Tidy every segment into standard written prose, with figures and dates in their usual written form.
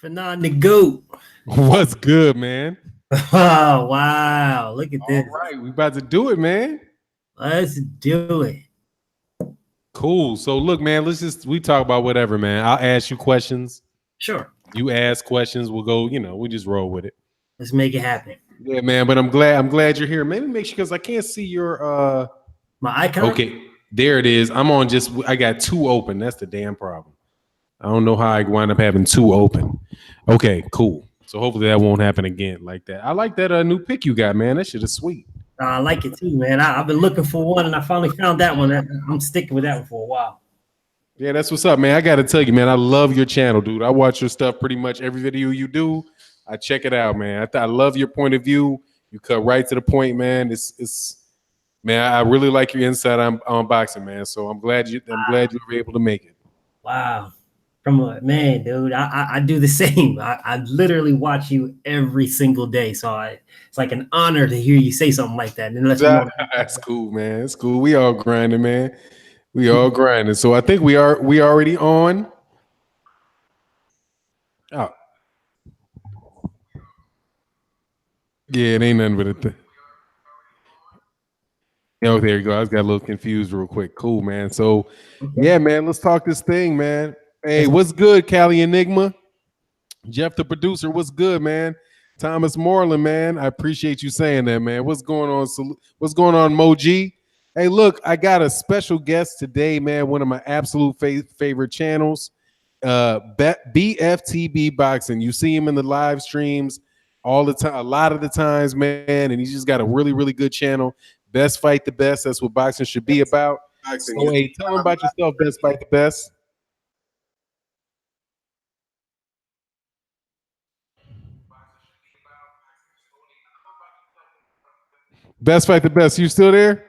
Fannon the GOAT. What's good, man? Oh, wow. Look at this. All right, we about to do it, man. Let's do it. Cool. So look, man, we talk about whatever, man. I'll ask you questions. Sure. You ask questions. We'll go, we just roll with it. Let's make it happen. Yeah, man. But I'm glad you're here. Maybe make sure, because I can't see your my icon. Okay, there it is. I got two open. That's the damn problem. I don't know how I wind up having two open. Okay, cool. So hopefully that won't happen again like that. I like that new pick you got, man. That shit is sweet. I like it too, man. I've been looking for one, and I finally found that one. I'm sticking with that one for a while. Yeah, that's what's up, man. I got to tell you, man, I love your channel, dude. I watch your stuff pretty much every video you do. I check it out, man. I love your point of view. You cut right to the point, man. Man, I really like your insight on boxing, man. So I'm glad you were able to make it. Wow. Man, dude, I do the same. I literally watch you every single day. So it's like an honor to hear you say something like that. And that's cool, man. It's cool. We all grinding, man. We all grinding. So I think we already on. Oh. Yeah, it ain't nothing but a thing. Oh, there you go. I just got a little confused real quick. Cool, man. So, yeah, man, let's talk this thing, man. Hey, what's good, Cali Enigma? Jeff, the producer, what's good, man? Thomas Moreland, man. I appreciate you saying that, man. What's going on? What's going on, Moji? Hey, look, I got a special guest today, man. One of my absolute favorite channels, BFTB Boxing. You see him in the live streams all the time, a lot of the times, man. And he's just got a really, really good channel. Best Fight the Best. That's what boxing should be about. So, hey, tell them about yourself, Best Fight the Best. Best Fight the Best. You still there?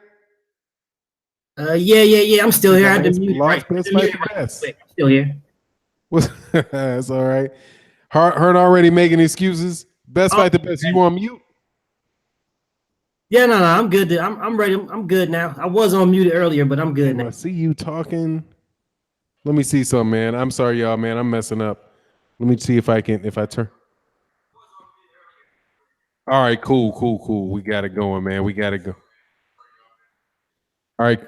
Yeah. I'm still here. I had to mute. Best Fight the Best. I'm still here. That's all right. Heard already making excuses. Best Fight the Best. You on mute? Yeah, no, I'm good. I'm ready. I'm good now. I was on mute earlier, but I'm good now. I see you talking. Let me see something, man. I'm sorry, y'all, man. I'm messing up. Let me see if I turn. All right, cool. We got it going, man. We got to go. All right.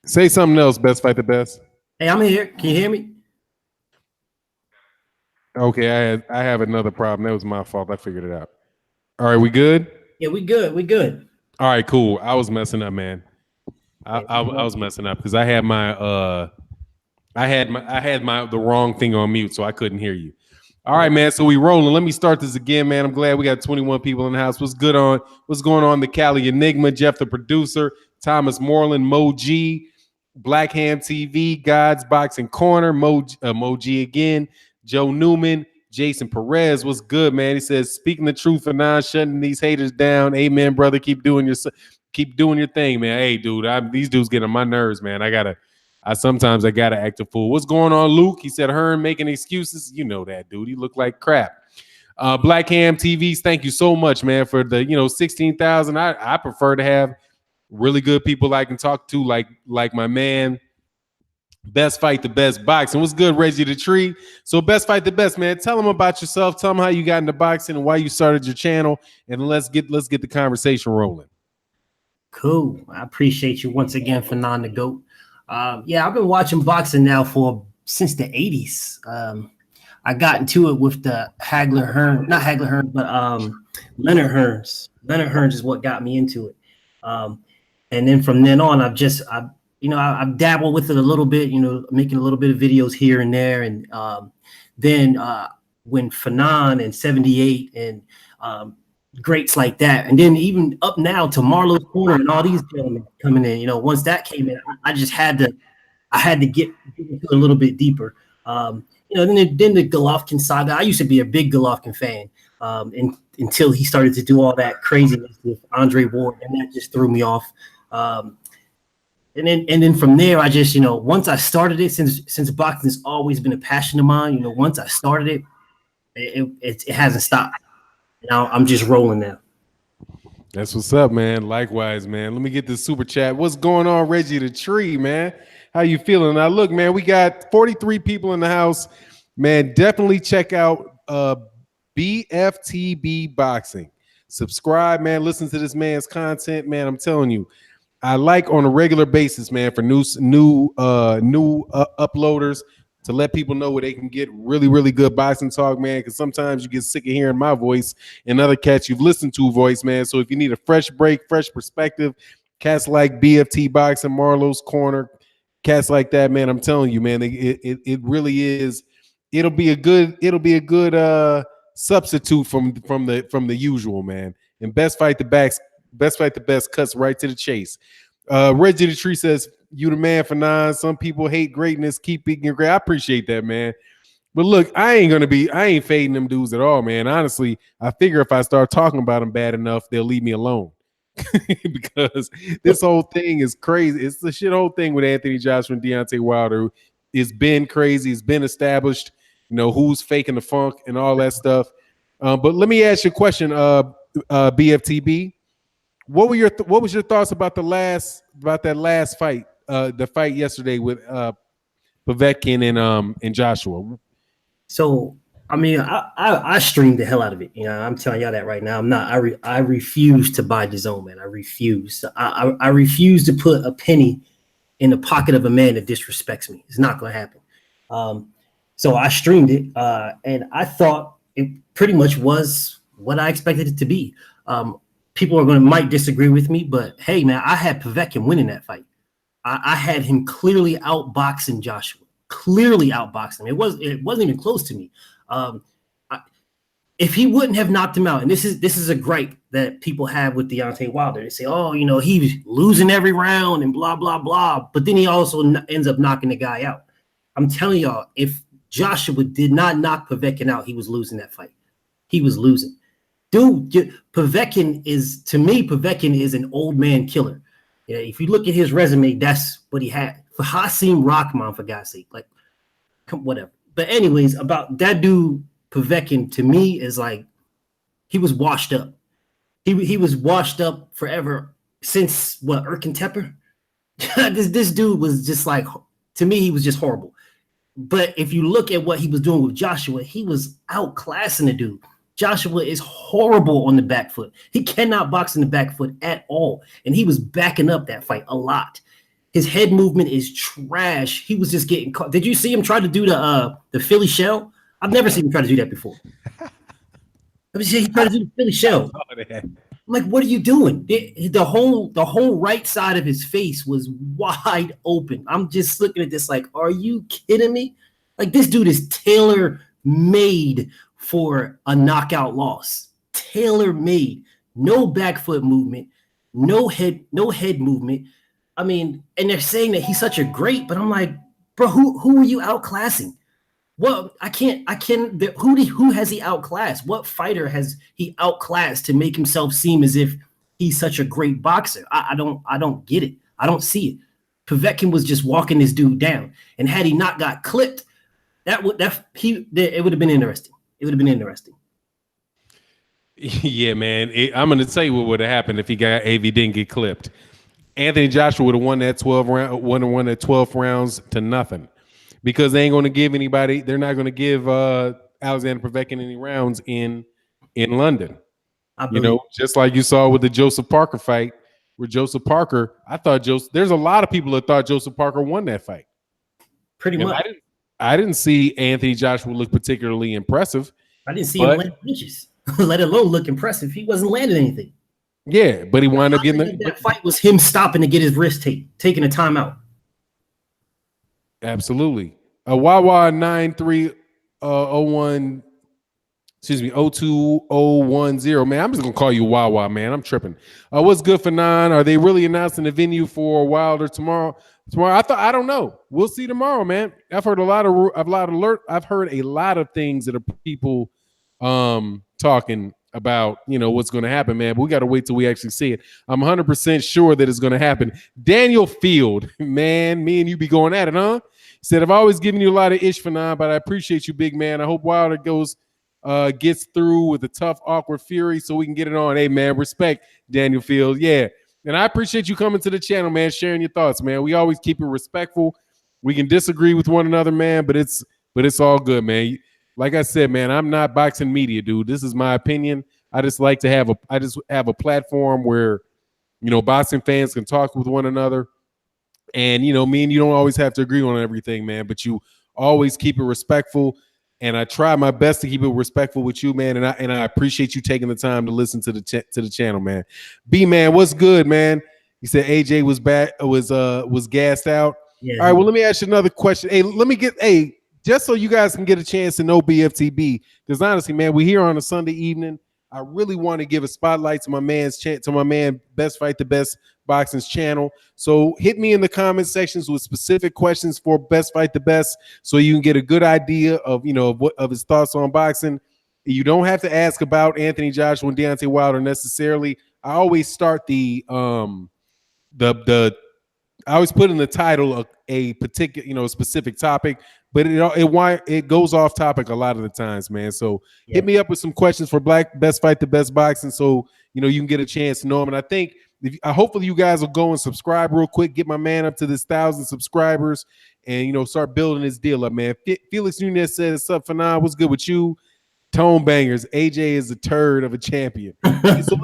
Say something else, Best Fight the Best. Hey, I'm here. Can you hear me? Okay, I have another problem. That was my fault. I figured it out. All right, we good? Yeah, we good. All right, cool. I was messing up, man. I was messing up because I had the wrong thing on mute, so I couldn't hear you. All right, man. So we rolling. Let me start this again, man. I'm glad we got 21 people in the house. What's going on? The Cali Enigma, Jeff, the producer, Thomas Moreland, Moji, Black Ham TV, God's Boxing Corner, Moji again, Joe Newman, Jason Perez. What's good, man? He says, speaking the truth for shutting these haters down. Amen, brother. Keep doing your thing, man. Hey, dude, these dudes get on my nerves, man. Sometimes I gotta act a fool. What's going on, Luke? He said, Hearn making excuses. You know that, dude. He looked like crap. Black Ham TVs, thank you so much, man, for the 16,000. I prefer to have really good people I can talk to, like my man, Best Fight the Best Boxing. What's good, Reggie the Tree? So Best Fight the Best, man. Tell them about yourself. Tell them how you got into boxing and why you started your channel, and let's get the conversation rolling. Cool. I appreciate you once again, Fannon the GOAT. Yeah, I've been watching boxing now since the 80s. I got into it with the not Hagler Hearn, but Leonard Hearns. Leonard Hearns is what got me into it. And then from then on, I've dabbled with it a little bit, making a little bit of videos here and there. And then when Fannon and 78 and greats like that, and then even up now to Marlowe's Corner and all these gentlemen coming in, once that came in, I had to get into it a little bit deeper. Then the Golovkin saga. I used to be a big Golovkin fan until he started to do all that craziness with Andre Ward, and that just threw me off. And then from there, I just, once I started it, since boxing has always been a passion of mine, once I started it hasn't stopped. Now I'm just rolling now. That's what's up, man. Likewise, man. Let me get this super chat. What's going on, Reggie the Tree, man? How you feeling? Now, look, man, we got 43 people in the house. Man, definitely check out BFTB Boxing. Subscribe, man. Listen to this man's content, man. I'm telling you, I like on a regular basis, man, for new uploaders to let people know where they can get really, really good boxing talk, man. Because sometimes you get sick of hearing my voice and other cats you've listened to voice, man. So if you need a fresh break, fresh perspective, cats like BFT Boxing, Marlowe's Corner, cats like that, man. I'm telling you, man, it really is. It'll be a good substitute from the usual, man. And best fight the best cuts right to the chase. Reggie the Tree says, you the man for nine. Some people hate greatness. Keep being great. I appreciate that, man. But look, I ain't fading them dudes at all, man. Honestly, I figure if I start talking about them bad enough, they'll leave me alone. Because this whole thing is crazy. It's the shit whole thing with Anthony Joshua and Deontay Wilder. It's been crazy. It's been established, who's faking the funk and all that stuff. But let me ask you a question, BFTB. What was your thoughts about that last fight, the fight yesterday with Povetkin and Joshua? So I mean, I streamed the hell out of it. I'm telling y'all that right now. I'm not. I refuse to buy DAZN, man. I refuse. I refuse to put a penny in the pocket of a man that disrespects me. It's not going to happen. So I streamed it, and I thought it pretty much was what I expected it to be. People might disagree with me, but hey, man, I had Povetkin winning that fight. I had him clearly outboxing Joshua. Clearly outboxing him. It wasn't even close to me. If he wouldn't have knocked him out, and this is a gripe that people have with Deontay Wilder. They say, oh, he was losing every round and blah, blah, blah. But then he also ends up knocking the guy out. I'm telling y'all, if Joshua did not knock Povetkin out, he was losing that fight. He was losing. Dude, Povetkin is an old man killer. Yeah, if you look at his resume, that's what he had. For Hasim Rahman, for God's sake, whatever. But anyways, about that dude, Povetkin, to me is like he was washed up. He was washed up forever since Erkin Tepper. this dude was just like, to me, he was just horrible. But if you look at what he was doing with Joshua, he was outclassing the dude. Joshua is horrible on the back foot. He cannot box in the back foot at all. And he was backing up that fight a lot. His head movement is trash. He was just getting caught. Did you see him try to do the Philly shell? I've never seen him try to do that before. He tried to do the Philly shell. I'm like, what are you doing? The whole right side of his face was wide open. I'm just looking at this like, are you kidding me? Like, this dude is tailor-made for a knockout loss. Tailor-made. No back foot movement. No head movement. I mean, and they're saying that he's such a great, but I'm like, bro, who are you outclassing? Well, who has he outclassed? What fighter has he outclassed to make himself seem as if he's such a great boxer? I don't get it. I don't see it. Povetkin was just walking this dude down. And had he not got clipped, it would have been interesting. It would have been interesting. Yeah, man. I'm going to tell you what would have happened if he didn't get clipped. Anthony Joshua would have won that 12 rounds to nothing, because they ain't going to give anybody. They're not going to give Alexander Povetkin any rounds in London. Just like you saw with the Joseph Parker fight, where Joseph Parker, there's a lot of people that thought Joseph Parker won that fight. Pretty much. I didn't see Anthony Joshua look particularly impressive. I didn't see him land punches, let alone look impressive. He wasn't landing anything. Yeah, but he wound up getting that fight was him stopping to get his wrist taking a timeout. Absolutely. Wawa 9301, 02010. Man, I'm just gonna call you Wawa, man. I'm tripping. What's good for nine? Are they really announcing the venue for Wilder tomorrow? I don't know. We'll see tomorrow, man. I've heard a lot of things that are people talking about, what's going to happen, man. But we got to wait till we actually see it. I'm 100% sure that it's going to happen. Daniel Field, man, me and you be going at it, huh? He said, I've always given you a lot of ish for now, but I appreciate you, big man. I hope Wilder gets through with a tough, awkward fury so we can get it on. Hey, man, respect, Daniel Field. Yeah. And I appreciate you coming to the channel, man, sharing your thoughts, man. We always keep it respectful. We can disagree with one another, man, but it's all good, man. like I said, man, I'm not boxing media, dude. This is my opinion. I just like to have a platform where, boxing fans can talk with one another. And, me and you don't always have to agree on everything, man, but you always keep it respectful. And I try my best to keep it respectful with you, man. And I appreciate you taking the time to listen to the channel, man. B man, what's good, man? He said AJ was gassed out. Yeah. All right, well, let me ask you another question. Hey, just so you guys can get a chance to know BFTB, because honestly, man, we're here on a Sunday evening. I really want to give a spotlight to my man Best Fight the Best Boxing's channel. So hit me in the comment sections with specific questions for Best Fight the Best, so you can get a good idea of of his thoughts on boxing. You don't have to ask about Anthony Joshua and Deontay Wilder necessarily. I always start I always put in the title a particular, specific topic, but it goes off topic a lot of the times, man. So hit me up with some questions for Best Fight the Best Boxing, so you can get a chance to know him. And I think hopefully you guys will go and subscribe real quick, get my man up to this 1,000 subscribers, and start building his deal up, man. Felix Nunez said, "What's up, Fannon? What's good with you?" Tone bangers. AJ is a turd of a champion. So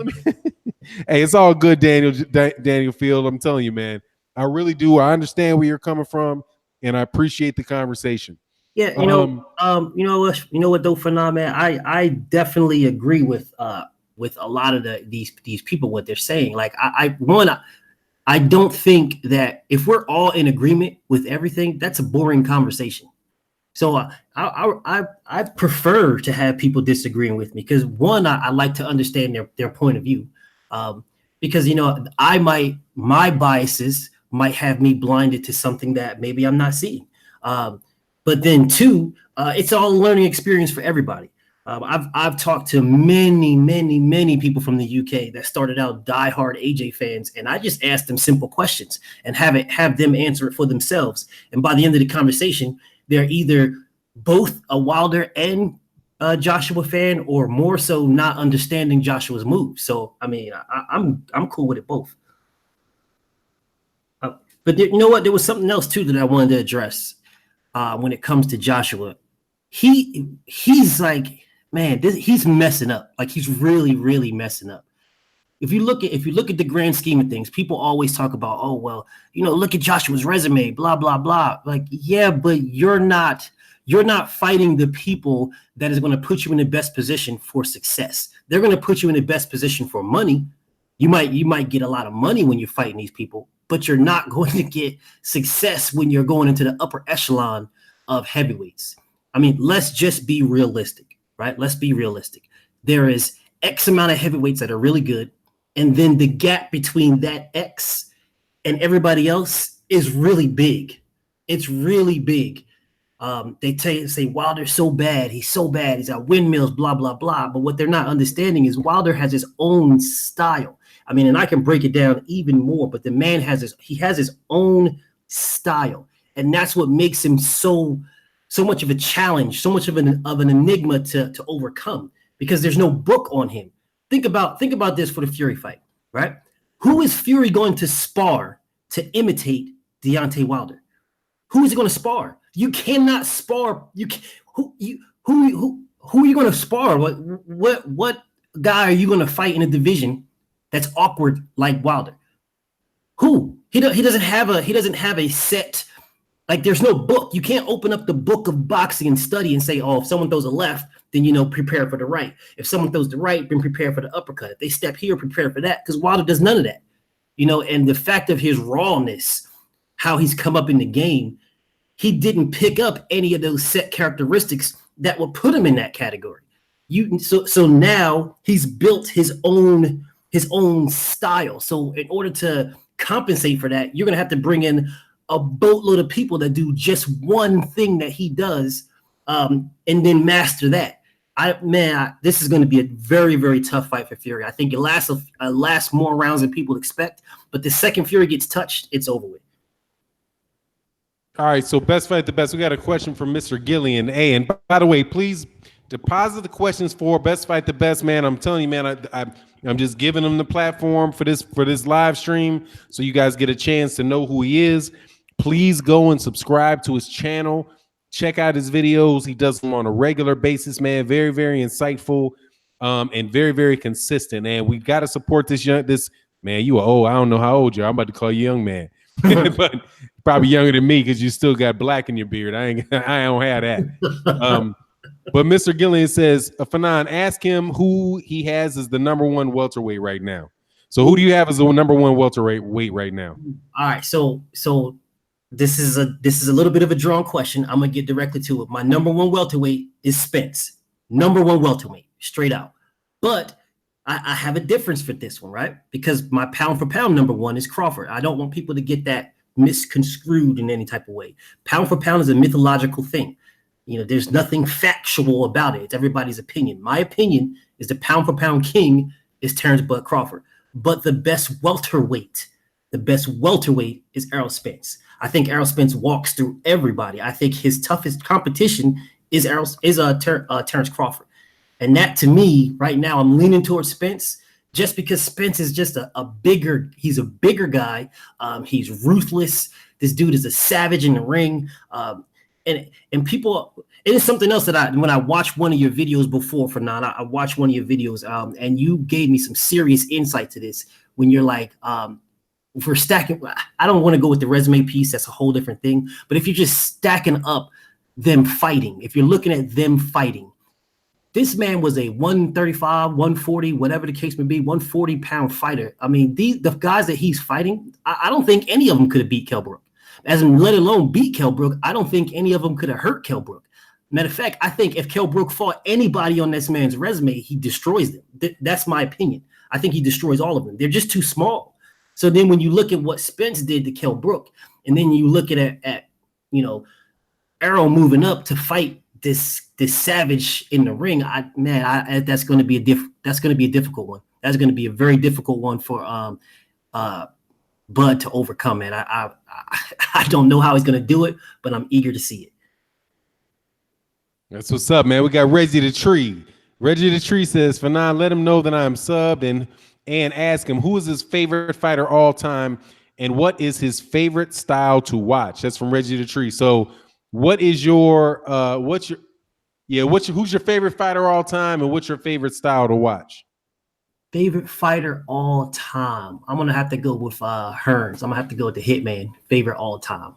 hey, it's all good, Daniel Field. I'm telling you, man. I really do. I understand where you're coming from, and I appreciate the conversation. Yeah, you know what though, Fannon, man, I definitely agree with a lot of these people what they're saying. Like I don't think that if we're all in agreement with everything, that's a boring conversation. So I prefer to have people disagreeing with me, because one, I like to understand their point of view, because my biases might have me blinded to something that maybe I'm not seeing. But then two, it's all a learning experience for everybody. I've talked to many people from the UK that started out diehard AJ fans, and I just asked them simple questions and have them answer it for themselves. And by the end of the conversation, they're either both a Wilder and Joshua fan, or more so not understanding Joshua's moves. So I mean, I'm cool with it both. But you know what? There was something else too that I wanted to address when it comes to Joshua. He's like, man, he's messing up. Like, he's really messing up. If you look at the grand scheme of things, people always talk about, oh well, look at Joshua's resume, blah blah blah. Like, yeah, but you're not fighting the people that is going to put you in the best position for success. They're going to put you in the best position for money. You might get a lot of money when you're fighting these people, but you're not going to get success when you're going into the upper echelon of heavyweights. I mean, let's just be realistic, right? Let's be realistic. There is X amount of heavyweights that are really good, and then the gap between that X and everybody else is really big. It's really big. They say Wilder's so bad. He's so bad. He's got windmills, blah, blah, blah. But what they're not understanding is Wilder has his own style. I mean, and I can break it down even more, but the man has his own style. And that's what makes him so much of a challenge, so much of an enigma to overcome, because there's no book on him. Think about this for the Fury fight, right? Who is Fury going to spar to imitate Deontay Wilder? Who is he going to spar? You cannot spar. Who are you going to spar? What guy are you going to fight in a division that's awkward like Wilder? Who? He doesn't have a set. Like, there's no book. You can't open up the book of boxing and study and say, oh, if someone throws a left, then prepare for the right. If someone throws the right, then prepare for the uppercut. If they step here, prepare for that. Because Wilder does none of that. And the fact of his rawness, how he's come up in the game, he didn't pick up any of those set characteristics that would put him in that category. So now he's built his own style. So in order to compensate for that, you're gonna have to bring in a boatload of people that do just one thing that he does, and then master that. This is going to be a very, very tough fight for Fury. I think it lasts more rounds than people expect, but the second Fury gets touched, it's over with. All right, so Best Fight the Best. We got a question from Mr. Gillian A. And by the way, please deposit the questions for Best Fight the Best, man. I'm telling you, man, I'm just giving him the platform for this live stream, so you guys get a chance to know who he is. Please go and subscribe to his channel. Check out his videos. He does them on a regular basis, man. Very, very insightful, and very, very consistent. And we got to support this man. You are old. I don't know how old you are. I'm about to call you young man, but probably younger than me because you still got black in your beard. I don't have that. But Mr. Gillian says, Fannon, ask him who he has as the number one welterweight right now. So who do you have as the number one welterweight right now? All right, so this is a little bit of a drawn question. I'm gonna get directly to it. My number one welterweight is Spence. Number one welterweight, straight out. But I have a difference for this one, right? Because my pound for pound number one is Crawford. I don't want people to get that misconstrued in any type of way. Pound for pound is a mythological thing. You know, there's nothing factual about it. It's everybody's opinion. My opinion is the pound for pound king is Terrence Bud Crawford. But the best welterweight is Errol Spence. I think Errol Spence walks through everybody. I think his toughest competition is Terrence Crawford. And that, to me, right now, I'm leaning towards Spence just because Spence is just he's a bigger guy. He's ruthless. This dude is a savage in the ring. And people, it is something else that when I watched one of your videos before, Fannon, I watched one of your videos, and you gave me some serious insight to this when you're like, if we're stacking, I don't want to go with the resume piece. That's a whole different thing. But if you're just stacking up them fighting, if you're looking at them fighting, this man was a 135, 140, whatever the case may be, 140-pound fighter. I mean, the guys that he's fighting, I don't think any of them could have beat Kell Brook. As in, let alone beat Kell Brook, I don't think any of them could have hurt Kell Brook. Matter of fact, I think if Kell Brook fought anybody on this man's resume, he destroys them. That's my opinion. I think he destroys all of them. They're just too small. So then when you look at what Spence did to Kell Brook, and then you look at Errol moving up to fight this savage in the ring, that's going to be a difficult one. That's going to be a very difficult one for Bud to overcome, man. I don't know how he's going to do it, but I'm eager to see it. That's what's up, man. We got Reggie the Tree. Reggie the Tree says, Fannon, let him know that I'm subbed and ask him who is his favorite fighter all time and what is his favorite style to watch. That's from Reggie the Tree. So what is who's your favorite fighter all time and what's your favorite style to watch? Favorite fighter all time. I'm gonna have to go with Hearns. I'm gonna have to go with the Hitman. Favorite all time.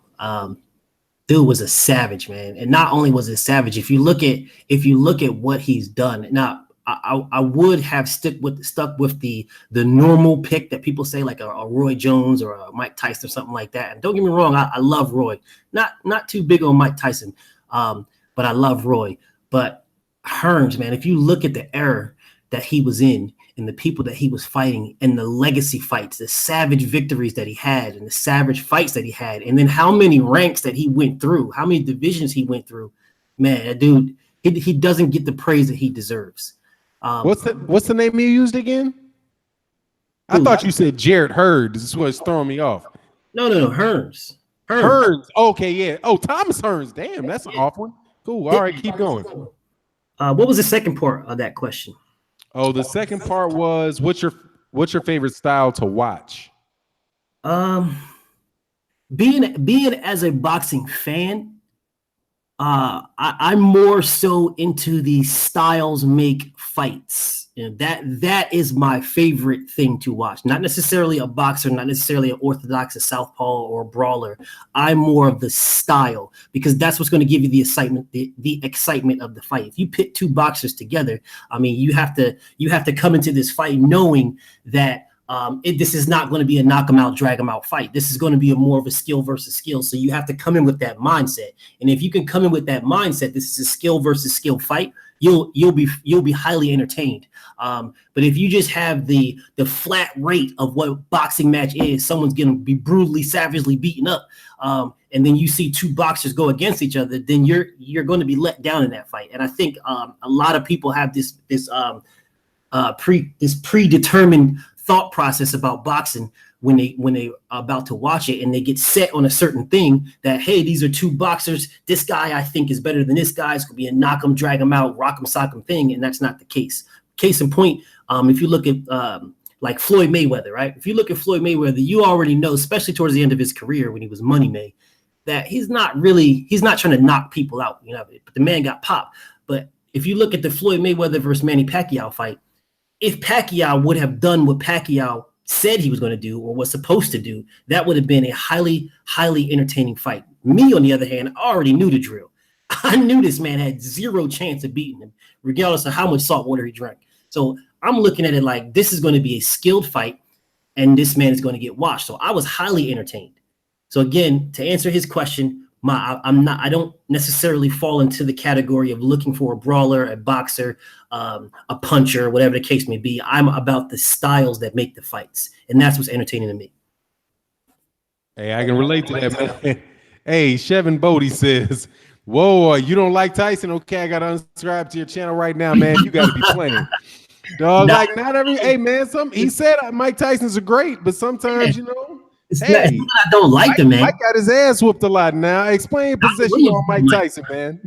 Dude was a savage, man. And not only was it savage, if you look at what he's done. Now, I would have stuck with the normal pick that people say, like a Roy Jones or a Mike Tyson or something like that. And don't get me wrong, I love Roy. Not too big on Mike Tyson, but I love Roy. But Hearns, man, if you look at the era that he was in and the people that he was fighting and the legacy fights, the savage victories that he had and the savage fights that he had, and then how many ranks that he went through, how many divisions he went through, man, that dude, he doesn't get the praise that he deserves. What's the name you used again? I thought you said Jared Hurd. This is what's throwing me off. No, Hearns. Okay, yeah. Oh, Thomas Hearns. Damn, that's an off one. Cool. All right, keep going. What was the second part of that question? Oh, the second part was what's your favorite style to watch? Being as a boxing fan, I'm more so into the styles make fights. You know, that is my favorite thing to watch. Not necessarily a boxer, not necessarily an orthodox, a southpaw, or a brawler. I'm more of the style because that's what's going to give you the excitement, the excitement of the fight. If you pit two boxers together, I mean, you have to come into this fight knowing that this is not going to be a knock 'em out, drag 'em out fight. This is going to be more of a skill versus skill. So you have to come in with that mindset. And if you can come in with that mindset, this is a skill versus skill fight, you'll be highly entertained. But if you just have the flat rate of what a boxing match is, someone's going to be brutally, savagely beaten up, and then you see two boxers go against each other, then you're going to be let down in that fight. And I think a lot of people have this predetermined thought process about boxing when they are about to watch it, and they get set on a certain thing that, hey, these are two boxers. This guy I think is better than this guy. It's gonna be a knock 'em, drag 'em out, rock 'em, sock 'em thing, and that's not the case. Case in point, if you look at like Floyd Mayweather, right? If you look at Floyd Mayweather, you already know, especially towards the end of his career when he was Money May, that he's not trying to knock people out, you know, but the man got popped. But if you look at the Floyd Mayweather versus Manny Pacquiao fight, if Pacquiao would have done what Pacquiao said he was going to do or was supposed to do, that would have been a highly, highly entertaining fight. Me, on the other hand, I already knew the drill. I knew this man had zero chance of beating him, regardless of how much salt water he drank. So I'm looking at it like this is going to be a skilled fight, and this man is going to get washed. So I was highly entertained. So again, to answer his question, I don't necessarily fall into the category of looking for a brawler, a boxer, a puncher, whatever the case may be. I'm about the styles that make the fights, and that's what's entertaining to me. Hey, I can relate to that, man. Hey, Chevin Bodie says, whoa, you don't like Tyson? Okay, I got to unsubscribe to your channel right now, man. You got to be playing. Dog, like not every, hey, man, he said Mike Tyson's a great, but sometimes, you know, it's not I don't like him, man. Mike got his ass whooped a lot now. Explain position on Mike Tyson, man.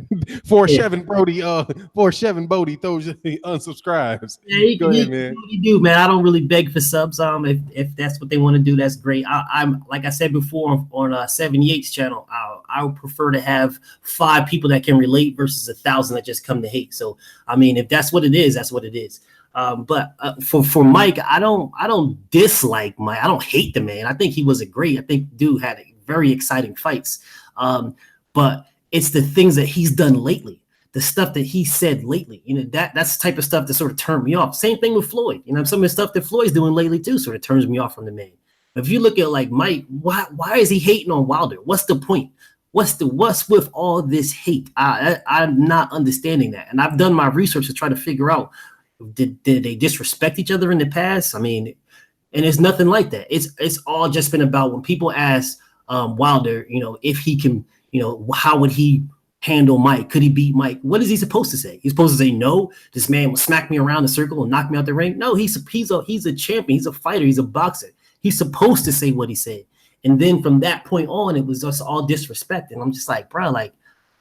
For Chevin Bodie throws unsubscribes. Yeah, Go ahead, man. You do, man. I don't really beg for subs. If that's what they want to do, that's great. I'm like I said before on 78's channel, I would prefer to have 5 people that can relate versus 1,000 that just come to hate. So I mean, if that's what it is, that's what it is. But for Mike, I don't dislike Mike. I don't hate the man. I think he was I think dude had very exciting fights. But it's the things that he's done lately, the stuff that he said lately. You know, that's the type of stuff that sort of turned me off. Same thing with Floyd. You know, some of the stuff that Floyd's doing lately too sort of turns me off from the man. If you look at like Mike, why is he hating on Wilder? What's the point? What's with all this hate? I'm not understanding that. And I've done my research to try to figure out, did they disrespect each other in the past? I mean, and it's nothing like that. It's all just been about when people ask Wilder, you know, if he can, you know, how would he handle Mike? Could he beat Mike? What is he supposed to say? He's supposed to say, no, this man will smack me around the circle and knock me out the ring. No, he's a champion. He's a fighter. He's a boxer. He's supposed to say what he said. And then from that point on, it was just all disrespect. And I'm just like, bro, like,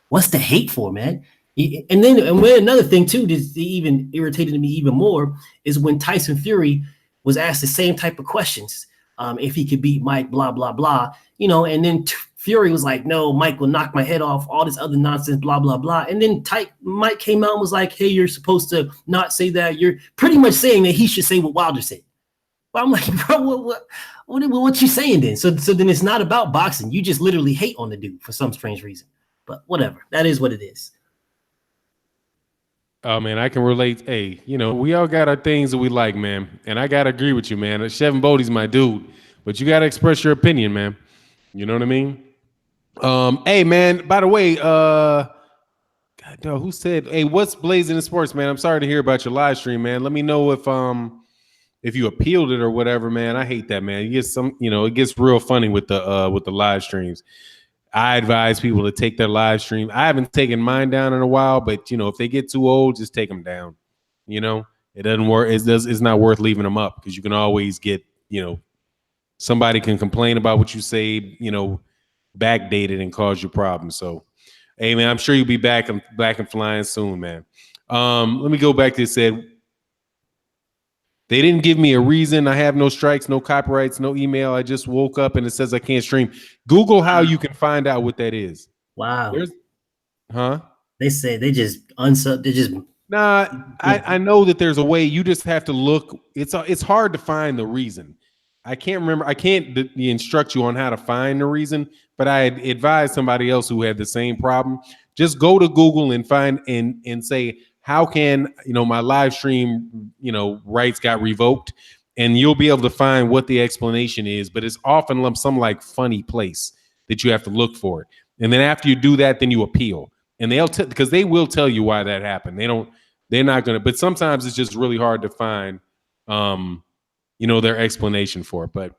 what's the hate for, man? And another thing too, that even irritated me even more is when Tyson Fury was asked the same type of questions, if he could beat Mike, blah blah blah, you know, and then Fury was like, no, Mike will knock my head off, all this other nonsense, blah blah blah, and then Mike came out and was like, hey, you're supposed to not say that. You're pretty much saying that he should say what Wilder said. But I'm like, bro, what you saying then? So then it's not about boxing. You just literally hate on the dude for some strange reason. But whatever, that is what it is. Oh, man, I can relate. Hey, you know, we all got our things that we like, man. And I got to agree with you, man. Chevin Bodie's my dude. But you got to express your opinion, man. You know what I mean? Hey, man, by the way, God, dog, who said, hey, what's blazing in sports, man? I'm sorry to hear about your live stream, man. Let me know if you appealed it or whatever, man. I hate that, man. It gets real funny with the live streams. I advise people to take their live stream. I haven't taken mine down in a while, but, you know, if they get too old, just take them down. You know, it doesn't work. It's not worth leaving them up because you can always get, you know, somebody can complain about what you say, you know, backdated and cause you problems. So, hey, man, I'm sure you'll be back and flying soon, man. Let me go back to it. Said, they didn't give me a reason. I have no strikes, no copyrights, no email. I just woke up and it says I can't stream. Google how you can find out what that is. Wow. Huh? They say they just unsub. They just. Nah, I know that there's a way. You just have to look. It's hard to find the reason. I can't remember. I can't instruct you on how to find the reason, but I advised somebody else who had the same problem. Just go to Google and find and say, how can, you know, my live stream, you know, rights got revoked, and you'll be able to find what the explanation is. But it's often some like funny place that you have to look for it. And then after you do that, then you appeal, and because they will tell you why that happened. They're not going to, but sometimes it's just really hard to find, you know, their explanation for it. But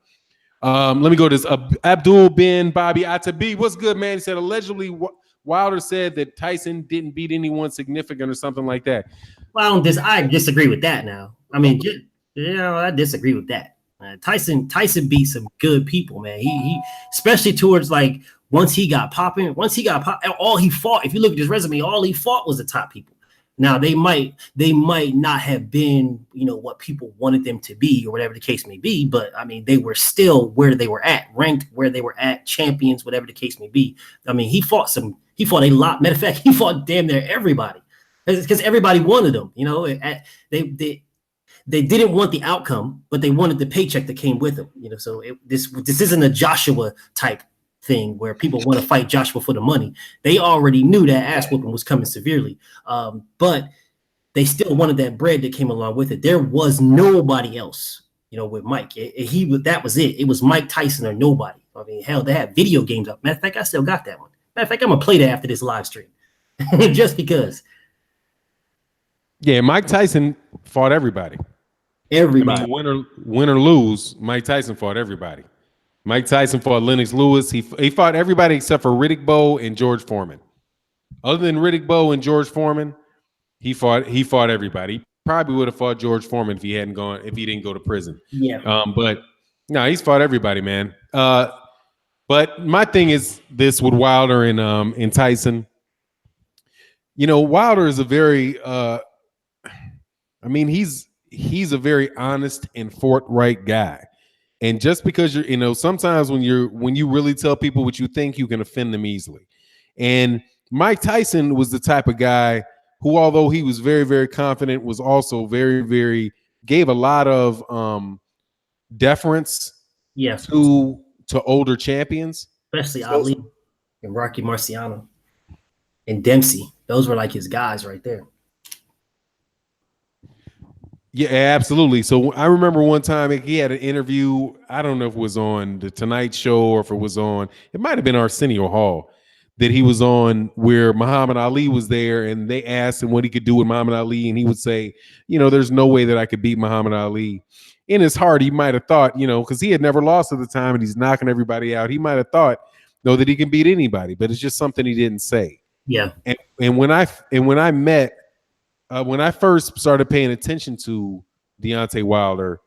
let me go to this. Abdul bin Bobby Atabi. What's good, man? He said, allegedly Wilder said that Tyson didn't beat anyone significant or something like that. Well, I disagree with that now. I mean, you know, I disagree with that. Tyson beat some good people, man. He especially towards like once he got popping, all he fought, if you look at his resume, all he fought was the top people. Now they might not have been, what people wanted them to be or whatever the case may be, but I mean, they were still where they were at, ranked where they were at, champions, whatever the case may be. I mean, he fought a lot. Matter of fact, he fought damn near everybody because everybody wanted him. They didn't want the outcome, but they wanted the paycheck that came with him. So this isn't a Joshua type thing where people want to fight Joshua for the money. They already knew that ass whooping was coming severely, but they still wanted that bread that came along with it. There was nobody else, with Mike. That was it. It was Mike Tyson or nobody. I mean, hell, they had video games up. Matter of fact, I still got that one. Matter of fact, I'm gonna play that after this live stream, just because. Yeah, Mike Tyson fought everybody. Everybody. I mean, win or lose, Mike Tyson fought everybody. Mike Tyson fought Lennox Lewis. He fought everybody except for Riddick Bowe and George Foreman. Other than Riddick Bowe and George Foreman, he fought everybody. He probably would have fought George Foreman if he didn't go to prison. Yeah. But no, he's fought everybody, man. But my thing is this with Wilder and Tyson. Wilder is a very he's a very honest and forthright guy. And just because sometimes when you really tell people what you think, you can offend them easily. And Mike Tyson was the type of guy who, although he was very, very confident, was also very, very gave a lot of deference to older champions. Especially Ali and Rocky Marciano and Dempsey. Those were like his guys right there. Yeah, absolutely. So I remember one time he had an interview. I don't know if it was on the Tonight Show or if it might have been Arsenio Hall that he was on, where Muhammad Ali was there, and they asked him what he could do with Muhammad Ali, and he would say, there's no way that I could beat Muhammad Ali. In his heart, he might have thought, because he had never lost at the time and he's knocking everybody out, he might have thought, that he can beat anybody, but it's just something he didn't say. Yeah. And when I first started paying attention to Deontay Wilder,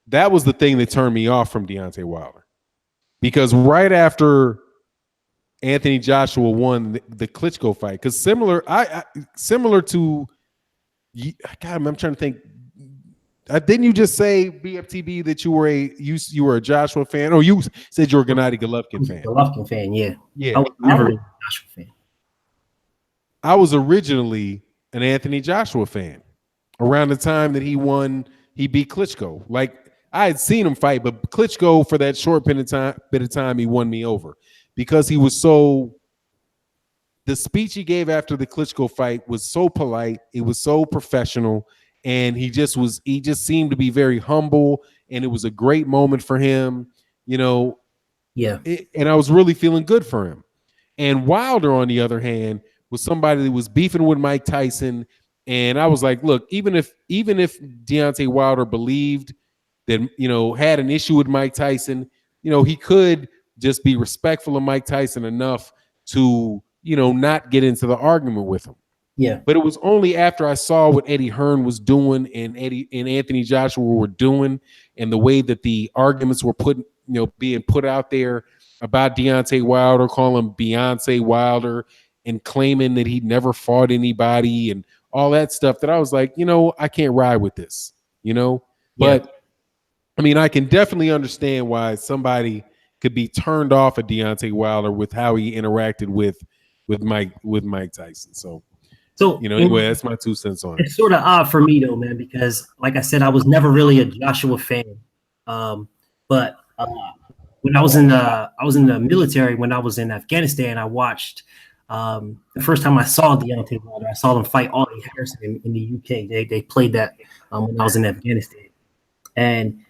that was the thing that turned me off from Deontay Wilder. Because right after Anthony Joshua won the Klitschko fight, because similar to, God, I'm trying to think. Didn't you just say, BFTB, that you were a Joshua fan, or you said you were a Gennady Golovkin fan? Golovkin fan, yeah. Yeah. I was never a Joshua fan. I was originally an Anthony Joshua fan around the time that he beat Klitschko. Like, I had seen him fight, but Klitschko, for that short bit of time, he won me over because he was the speech he gave after the Klitschko fight was so polite. It was so professional. And he just seemed to be very humble, and it was a great moment for him, Yeah. And I was really feeling good for him. And Wilder, on the other hand, was somebody that was beefing with Mike Tyson. And I was like, look, even if Deontay Wilder believed that, had an issue with Mike Tyson, he could just be respectful of Mike Tyson enough to, not get into the argument with him. Yeah. But it was only after I saw what Eddie Hearn was doing and Anthony Joshua were doing, and the way that the arguments were being put out there about Deontay Wilder, calling him Beyonce Wilder, and claiming that he'd never fought anybody and all that stuff, that I was like, I can't ride with this, But I mean, I can definitely understand why somebody could be turned off of Deontay Wilder with how he interacted with Mike Tyson. So anyway, that's my 2 cents on it. It's sort of odd for me though, man, because like I said, I was never really a Joshua fan. But when I was in the military, when I was in Afghanistan, I watched the first time I saw Deontay Wilder. I saw them fight Ollie Harrison in the UK. They played that when I was in Afghanistan, and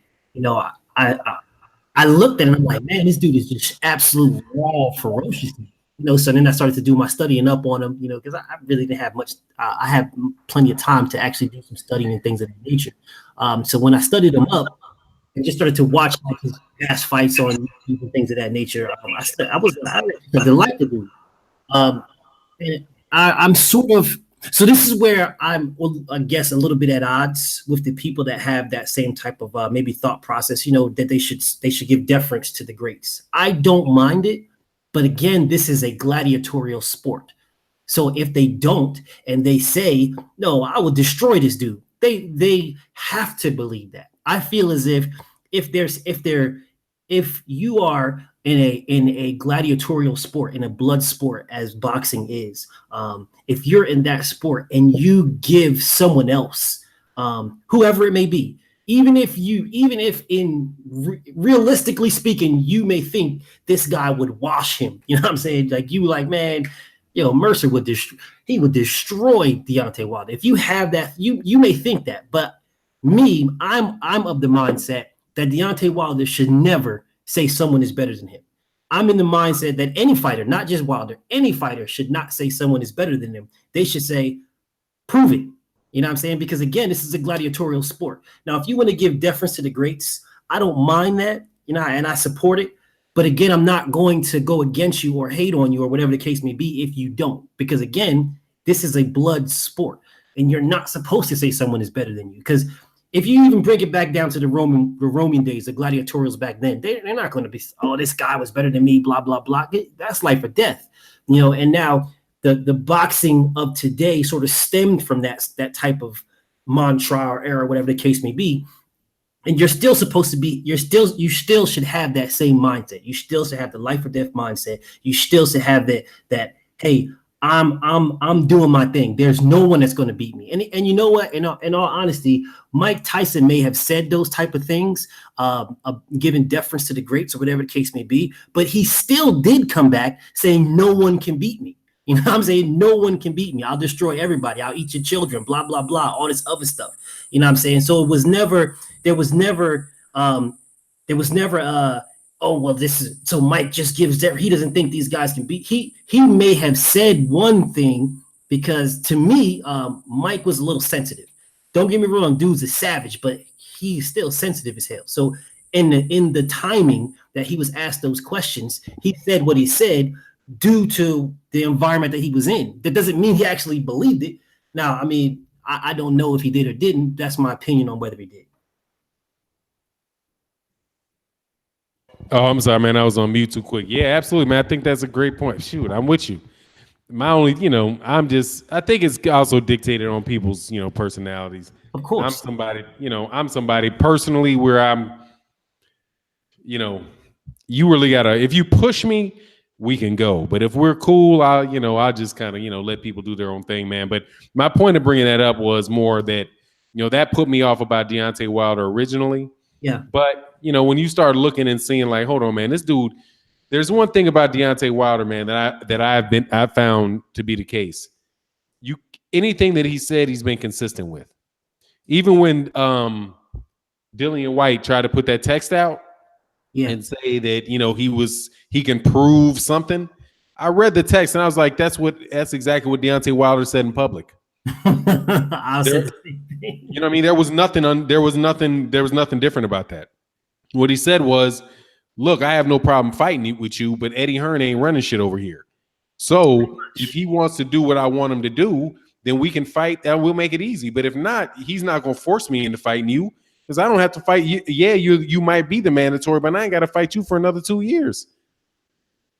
I looked at him, I'm like, man, this dude is just absolute raw ferociousness. So then I started to do my studying up on him, because I really didn't have much. I had plenty of time to actually do some studying and things of that nature. So when I studied him up and just started to watch like his past fights on YouTube and things of that nature, I was delighted to do. And I'm sort of, so this is where I'm, I guess, a little bit at odds with the people that have that same type of maybe thought process, that they should give deference to the greats. I don't mind it. But again, this is a gladiatorial sport. So if they don't, and they say, no, I will destroy this dude, they have to believe that. I feel as if you are in a gladiatorial sport, in a blood sport as boxing is, if you're in that sport and you give someone else, whoever it may be, even if realistically speaking, you may think this guy would wash him. You know what I'm saying? Like, you like, man, Mercer would destroy Deontay Wilder. If you have that, you may think that, but me, I'm of the mindset that Deontay Wilder should never say someone is better than him. I'm in the mindset that any fighter, not just Wilder, any fighter should not say someone is better than them. They should say, prove it. You know what I'm saying? Because again, this is a gladiatorial sport. Now, if you want to give deference to the greats, I don't mind that, and I support it. But again, I'm not going to go against you or hate on you or whatever the case may be if you don't. Because again, this is a blood sport, and you're not supposed to say someone is better than you. Because if you even bring it back down to the Roman days, the gladiatorials back then, they're not going to be, oh, this guy was better than me, blah, blah, blah. That's life or death. And now the boxing of today sort of stemmed from that type of mantra or era, whatever the case may be. And you're still supposed to be, you still should have that same mindset. You still should have the life or death mindset. You still should have that, hey, I'm doing my thing. There's no one that's going to beat me. And you know what? In all honesty, Mike Tyson may have said those type of things, giving deference to the greats or whatever the case may be, but he still did come back saying no one can beat me. You know what I'm saying? No one can beat me. I'll destroy everybody. I'll eat your children, blah, blah, blah, all this other stuff. You know what I'm saying? So there was never, oh, well, so Mike just gives that. He doesn't think these guys can beat. He may have said one thing because to me, Mike was a little sensitive. Don't get me wrong, dude's a savage, but he's still sensitive as hell. So in the timing that he was asked those questions, he said what he said due to the environment that he was in. That doesn't mean he actually believed it. Now, I mean, I don't know if he did or didn't. That's my opinion on whether he did. Oh, I'm sorry, man. I was on mute too quick. Yeah, absolutely, man. I think that's a great point. Shoot, I'm with you. My only, I think it's also dictated on people's, personalities. Of course. I'm somebody personally where I'm, you really gotta, if you push me, we can go. But if we're cool, I'll just kind of, let people do their own thing, man. But my point of bringing that up was more that, that put me off about Deontay Wilder originally. Yeah. But, when you start looking and seeing like, hold on, man, this dude, there's one thing about Deontay Wilder, man, that I've found to be the case. Anything that he said, he's been consistent with. Even when Dillian White tried to put that text out and say that, he can prove something. I read the text and I was like, that's exactly what Deontay Wilder said in public. I said what I mean? There was nothing different about that. What he said was, look, I have no problem fighting with you, but Eddie Hearn ain't running shit over here. So if he wants to do what I want him to do, then we can fight and we'll make it easy. But if not, he's not going to force me into fighting you because I don't have to fight you. Yeah, you might be the mandatory, but I ain't got to fight you for another 2 years.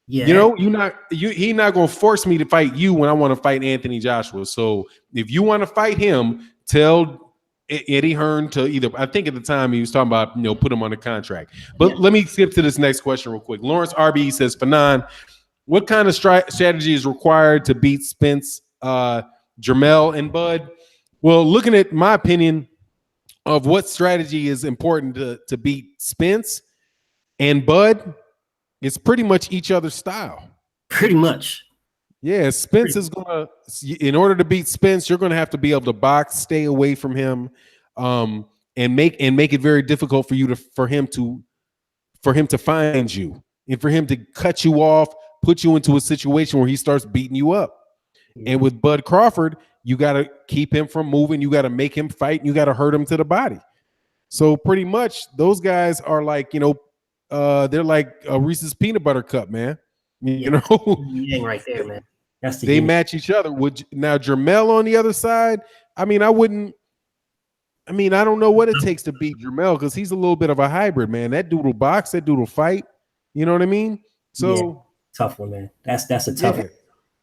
Yeah. He's not going to force me to fight you when I want to fight Anthony Joshua. So if you want to fight him, tell Eddie Hearn to either, I think at the time he was talking about, put him on a contract. But let me skip to this next question real quick. Lawrence RB says, Fannon, what kind of strategy is required to beat Spence, Jermell, and Bud? Well, looking at my opinion of what strategy is important to beat Spence and Bud, it's pretty much each other's style. Pretty much. Yeah, Spence is gonna. In order to beat Spence, you're gonna have to be able to box, stay away from him, and make it very difficult for him to find you, and for him to cut you off, put you into a situation where he starts beating you up. Yeah. And with Bud Crawford, you got to keep him from moving. You got to make him fight. And you got to hurt him to the body. So pretty much, those guys are like, they're like a Reese's peanut butter cup, man. You know, right there, man. They match each other. Now Jermell on the other side? I don't know what it takes to beat Jermell because he's a little bit of a hybrid, man. That dude will box, that dude will fight. You know what I mean? So tough one, man. That's a tough one.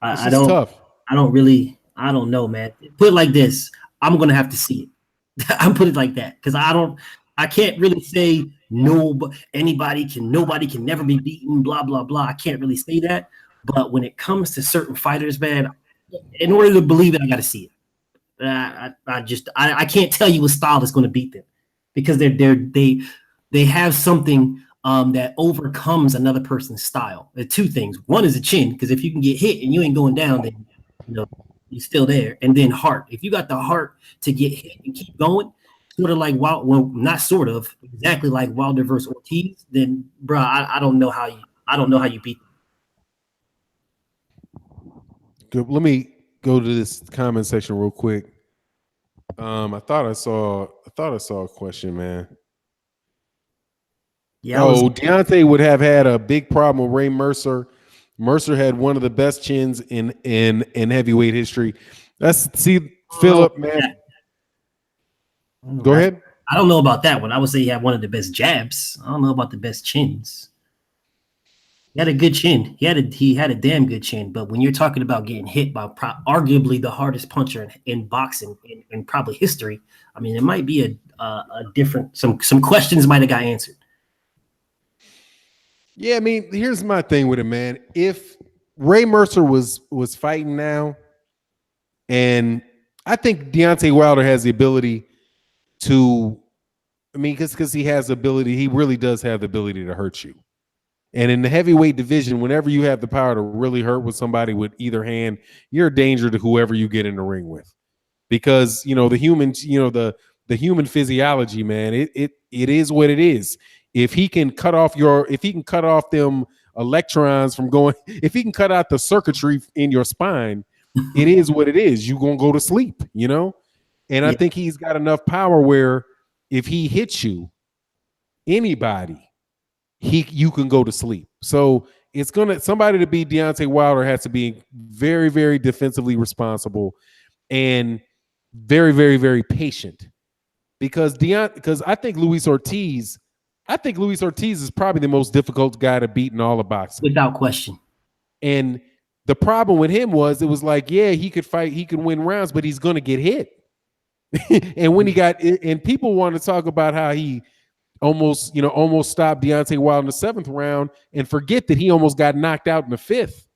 Tough. I don't know, man. Put it like this. I'm going to have to see it. I'm put it like that because I can't really say no, but nobody can never be beaten, blah, blah, blah. I can't really say that. But when it comes to certain fighters, man, in order to believe it, I got to see it. I can't tell you what style is going to beat them because they have something that overcomes another person's style. There are two things. One is a chin, because if you can get hit and you ain't going down, then you're still there. And then heart. If you got the heart to get hit and keep going, sort of like not sort of, exactly like Wilder versus Ortiz, then bro, I don't know how you beat them. Good. Let me go to this comment section real quick. I thought I saw a question, man. Yeah. Deontay would have had a big problem with Ray Mercer. Mercer had one of the best chins in heavyweight history. Philip, man. Go ahead. I don't know about that one. I would say he had one of the best jabs. I don't know about the best chins. He had a good chin. He had a damn good chin. But when you're talking about getting hit by arguably the hardest puncher in boxing in probably history, I mean, it might be a different. Some questions might have got answered. Yeah, I mean, here's my thing with it, man. If Ray Mercer was fighting now, and I think Deontay Wilder has the ability to, I mean, because he has the ability, he really does have the ability to hurt you. And in the heavyweight division, whenever you have the power to really hurt with somebody with either hand, you're a danger to whoever you get in the ring with. Because, the human physiology, man, it is what it is. If he can cut off them electrons from going, if he can cut out the circuitry in your spine, it is what it is. You're going to go to sleep, And yeah. I think he's got enough power where if he hits you, anybody, you can go to sleep. So somebody to beat Deontay Wilder has to be very, very defensively responsible and very, very, very patient. Because I think Luis Ortiz is probably the most difficult guy to beat in all of boxing. Without question. And the problem with him was, it was like, yeah, he could fight, he could win rounds, but he's going to get hit. And when and people want to talk about how he almost stopped Deontay Wilder in the 7th round and forget that he almost got knocked out in the 5th.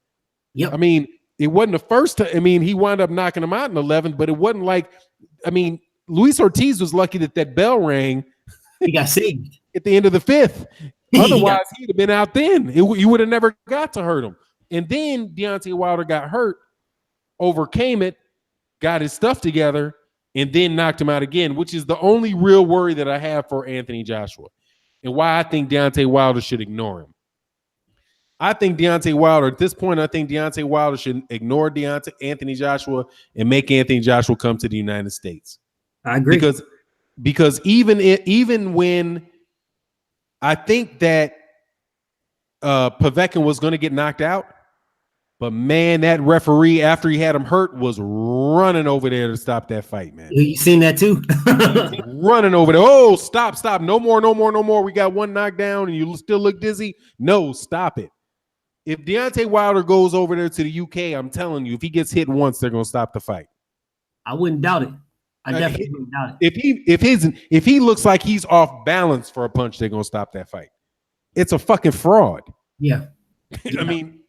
Yep. I mean, it wasn't the first time. I mean, he wound up knocking him out in the 11th, but it wasn't like, I mean, Luis Ortiz was lucky that bell rang. He got saved at the end of the 5th. Otherwise, he'd have been out then. You would have never got to hurt him. And then Deontay Wilder got hurt, overcame it, got his stuff together, and then knocked him out again, which is the only real worry that I have for Anthony Joshua and why I think Deontay Wilder should ignore him. I think Deontay Wilder, at this point, should ignore Anthony Joshua and make Anthony Joshua come to the United States. I agree. Because even when I think that Povetkin was going to get knocked out, but man, that referee, after he had him hurt, was running over there to stop that fight, man. You seen that too? Running over there. Oh, stop. No more. We got one knockdown and you still look dizzy. No, stop it. If Deontay Wilder goes over there to the UK, I'm telling you, if he gets hit once, they're going to stop the fight. I wouldn't doubt it. I definitely wouldn't doubt it. If he looks like he's off balance for a punch, they're going to stop that fight. It's a fucking fraud. Yeah. I mean,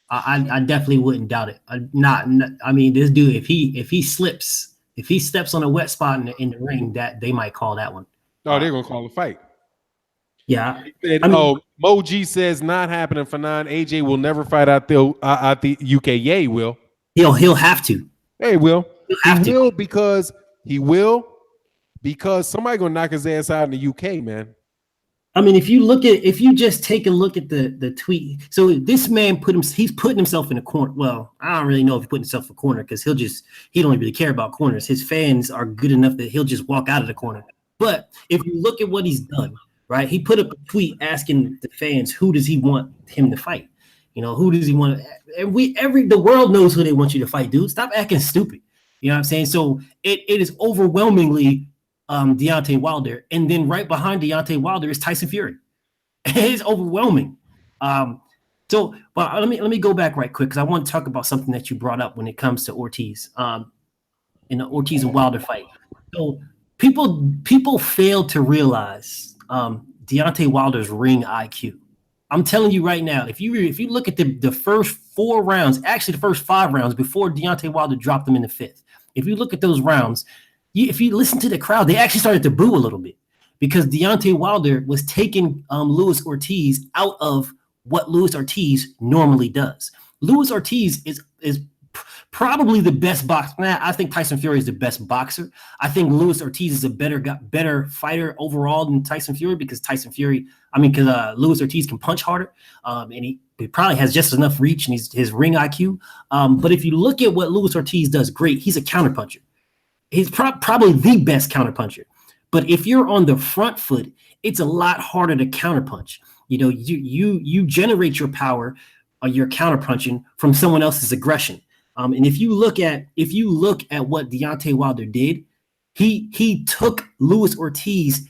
I definitely wouldn't doubt it. I mean, this dude, if he steps on a wet spot in the ring, that they might call that one. Oh, they're gonna call a fight. Yeah. Mo G says not happening for Fannon. AJ will never fight out the UK. Yeah, he will. He'll have to. He will. He will because somebody gonna knock his ass out in the UK, man. I mean, if you just take a look at the tweet, so this man he's putting himself in a corner. Well, I don't really know if he put himself in a corner because he don't really care about corners. His fans are good enough that he'll just walk out of the corner. But if you look at what he's done, right? He put up a tweet asking the fans, who does he want him to fight? Who does he want? And the world knows who they want you to fight, dude. Stop acting stupid. You know what I'm saying? So it is overwhelmingly Deontay Wilder, and then right behind Deontay Wilder is Tyson Fury. It's overwhelming. So, but let me go back right quick because I want to talk about something that you brought up when it comes to Ortiz, in the Ortiz and Wilder fight. So people fail to realize Deontay Wilder's ring IQ. I'm telling you right now, if you look at the first 4 rounds, actually the first 5 rounds before Deontay Wilder dropped them in the 5th, if you look at those rounds, if you listen to the crowd, they actually started to boo a little bit because Deontay Wilder was taking Luis Ortiz out of what Luis Ortiz normally does. Luis Ortiz is probably the best boxer. I think Tyson Fury is the best boxer. I think Luis Ortiz is a better fighter overall than Tyson Fury because Luis Ortiz can punch harder, and he probably has just enough reach and his ring IQ. But if you look at what Luis Ortiz does great, he's a counterpuncher. He's probably the best counterpuncher. But if you're on the front foot, it's a lot harder to counterpunch. You know, you generate your power or your counterpunching from someone else's aggression. And if you look at what Deontay Wilder did, he took Luis Ortiz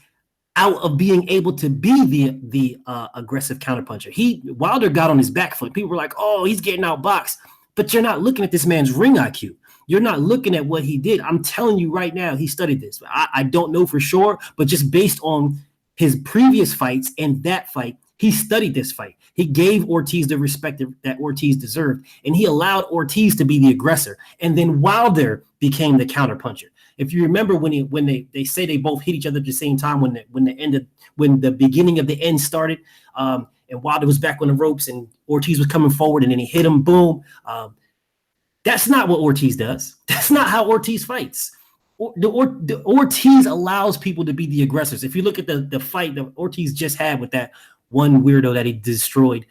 out of being able to be the aggressive counterpuncher. Wilder got on his back foot. People were like, "Oh, he's getting outboxed," but you're not looking at this man's ring IQ. You're not looking at what he did. I'm telling you right now, he studied this. I don't know for sure, but just based on his previous fights and that fight, he studied this fight. He gave Ortiz the respect that Ortiz deserved, and he allowed Ortiz to be the aggressor. And then Wilder became the counterpuncher. If you remember when they say they both hit each other at the same time when the beginning of the end started, and Wilder was back on the ropes and Ortiz was coming forward and then he hit him, boom. That's not what Ortiz does. That's not how Ortiz fights. Ortiz allows people to be the aggressors. If you look at the fight that Ortiz just had with that one weirdo that he destroyed,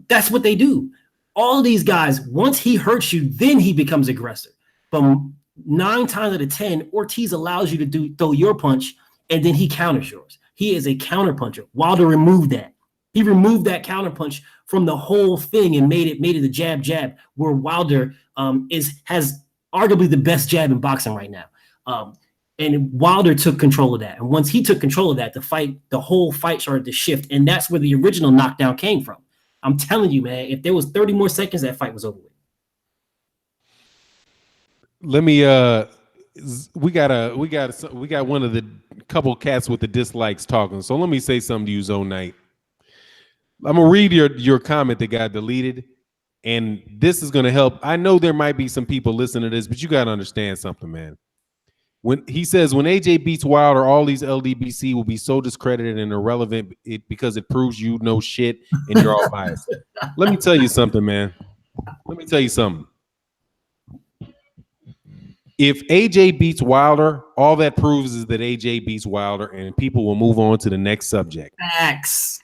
that's what they do. All these guys, once he hurts you, then he becomes aggressor. But 9 times out of 10, Ortiz allows you to throw your punch, and then he counters yours. He is a counterpuncher. Wilder removed that. He removed that counterpunch from the whole thing and made it a jab, where Wilder has arguably the best jab in boxing right now. And Wilder took control of that. And once he took control of that, the whole fight started to shift. And that's where the original knockdown came from. I'm telling you, man, if there was 30 more seconds, that fight was over with. Let me we got one of the couple cats with the dislikes talking. So let me say something to you, Zone Knight. I'm gonna read your comment that got deleted, and this is gonna help. I know there might be some people listening to this, but you gotta understand something, man. When he says when AJ beats Wilder, all these LDBC will be so discredited and irrelevant because it proves you know shit and you're all biased. Let me tell you something, man. Let me tell you something. If AJ beats Wilder, all that proves is that AJ beats Wilder, and people will move on to the next subject. Facts.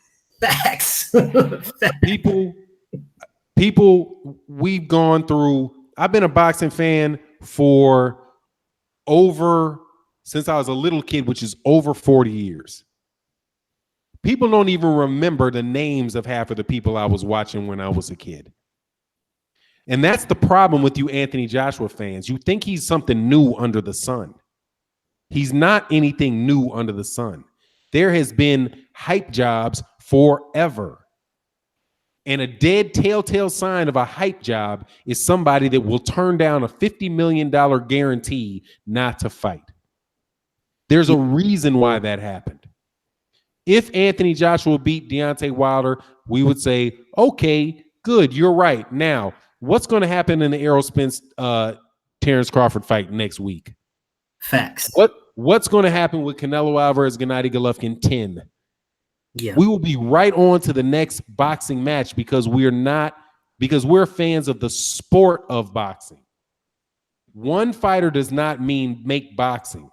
People, we've gone through. I've been a boxing fan since I was a little kid, which is over 40 years. People don't even remember the names of half of the people I was watching when I was a kid. And that's the problem with you Anthony Joshua fans. You think he's something new under the sun. He's not anything new under the sun. There has been hype jobs forever. And a dead telltale sign of a hype job is somebody that will turn down a $50 million guarantee not to fight. There's a reason why that happened. If Anthony Joshua beat Deontay Wilder, we would say, okay, good, you're right. Now, what's going to happen in the Errol Spence Terrence Crawford fight next week? Facts. What's going to happen with Canelo Alvarez, Gennady Golovkin 10? Yeah. We will be right on to the next boxing match because we're fans of the sport of boxing. One fighter does not mean make boxing.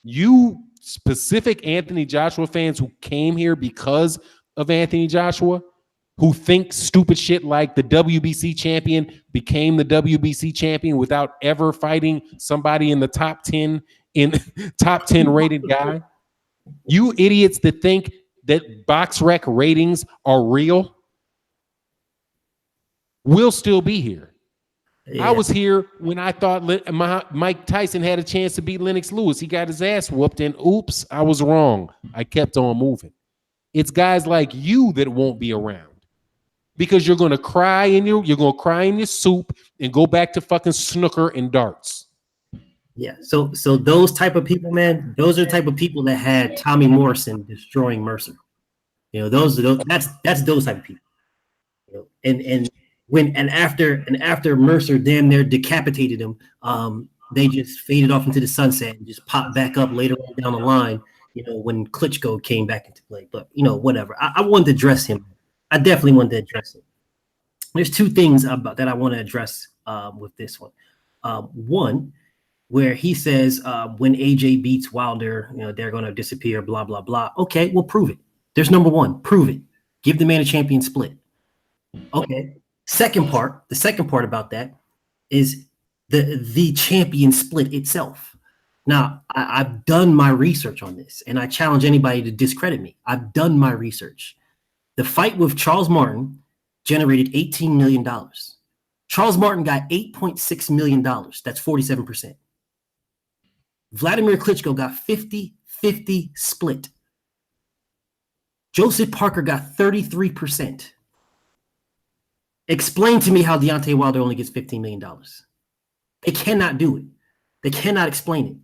You specific Anthony Joshua fans who came here because of Anthony Joshua, who think stupid shit like the WBC champion became the WBC champion without ever fighting somebody in the top 10 rated guy. You idiots that think that BoxRec ratings are real will still be here. Yeah. I was here when I thought Mike Tyson had a chance to beat Lennox Lewis. He got his ass whooped, and oops, I was wrong. I kept on moving. It's guys like you that won't be around. because you're gonna cry in your soup and go back to fucking snooker and darts. Yeah. So those type of people, man, those are the type of people that had Tommy Morrison destroying Mercer. That's those type of people. And after Mercer damn near decapitated him, they just faded off into the sunset and just popped back up later on down the line, when Klitschko came back into play. But whatever. I wanted to address him. I definitely wanted to address him. There's two things about that I want to address with this one. One, where he says when AJ beats Wilder, they're going to disappear, blah, blah, blah. Okay, well, prove it. There's number one. Prove it. Give the man a champion split. Okay. The second part about that is the champion split itself. Now, I've done my research on this, and I challenge anybody to discredit me. I've done my research. The fight with Charles Martin generated $18 million. Charles Martin got $8.6 million. That's 47%. Vladimir Klitschko got 50-50 split. Joseph Parker got 33%. Explain to me how Deontay Wilder only gets $15 million. They cannot do it. They cannot explain it.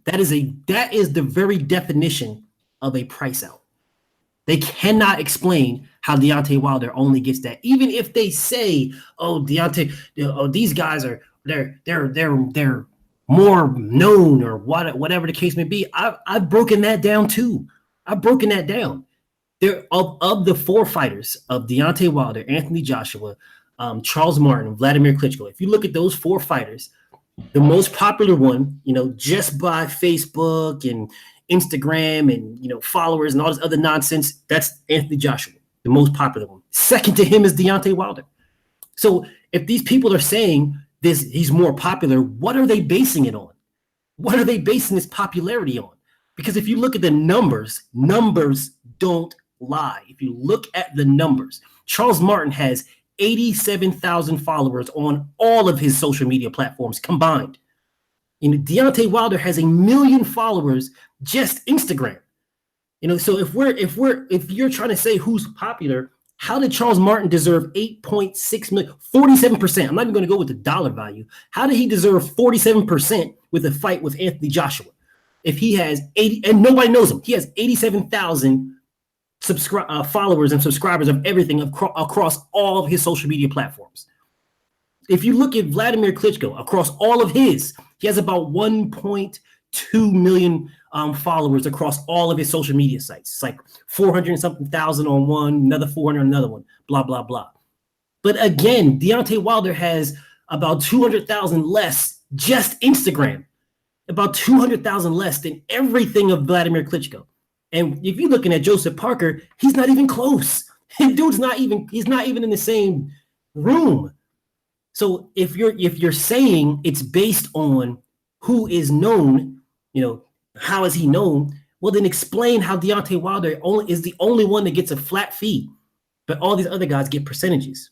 That is the very definition of a price out. They cannot explain how Deontay Wilder only gets that. Even if they say, "Oh, Deontay, these guys are they're more known," or whatever the case may be. I've broken that down too. I've broken that down. There of the four fighters of Deontay Wilder, Anthony Joshua, Charles Martin, Vladimir Klitschko. If you look at those four fighters, the most popular one, just by Facebook and Instagram and followers and all this other nonsense, that's Anthony Joshua, the most popular one. Second to him is Deontay Wilder. So if these people are saying this, he's more popular, what are they basing it on? What are they basing this popularity on? Because if you look at the numbers don't lie. If you look at the numbers, Charles Martin has 87,000 followers on all of his social media platforms combined. Deontay Wilder has 1 million followers just Instagram. So if you're trying to say who's popular, how did Charles Martin deserve 8.6 million, 47%? I'm not even going to go with the dollar value. How did he deserve 47% with a fight with Anthony Joshua? If he has 80, and nobody knows him, he has 87,000 followers and subscribers of everything across all of his social media platforms. If you look at Vladimir Klitschko, across all of his, he has about 1.2 million followers across all of his social media sites. It's like 400 and something thousand on one, another 400 on another one, blah, blah, blah. But again, Deontay Wilder has about 200,000 less just Instagram, about 200,000 less than everything of Vladimir Klitschko. And if you're looking at Joseph Parker, he's not even close. He's not even in the same room. So if you're saying it's based on who is known, how is he known? Well, then explain how Deontay Wilder is the only one that gets a flat fee, but all these other guys get percentages.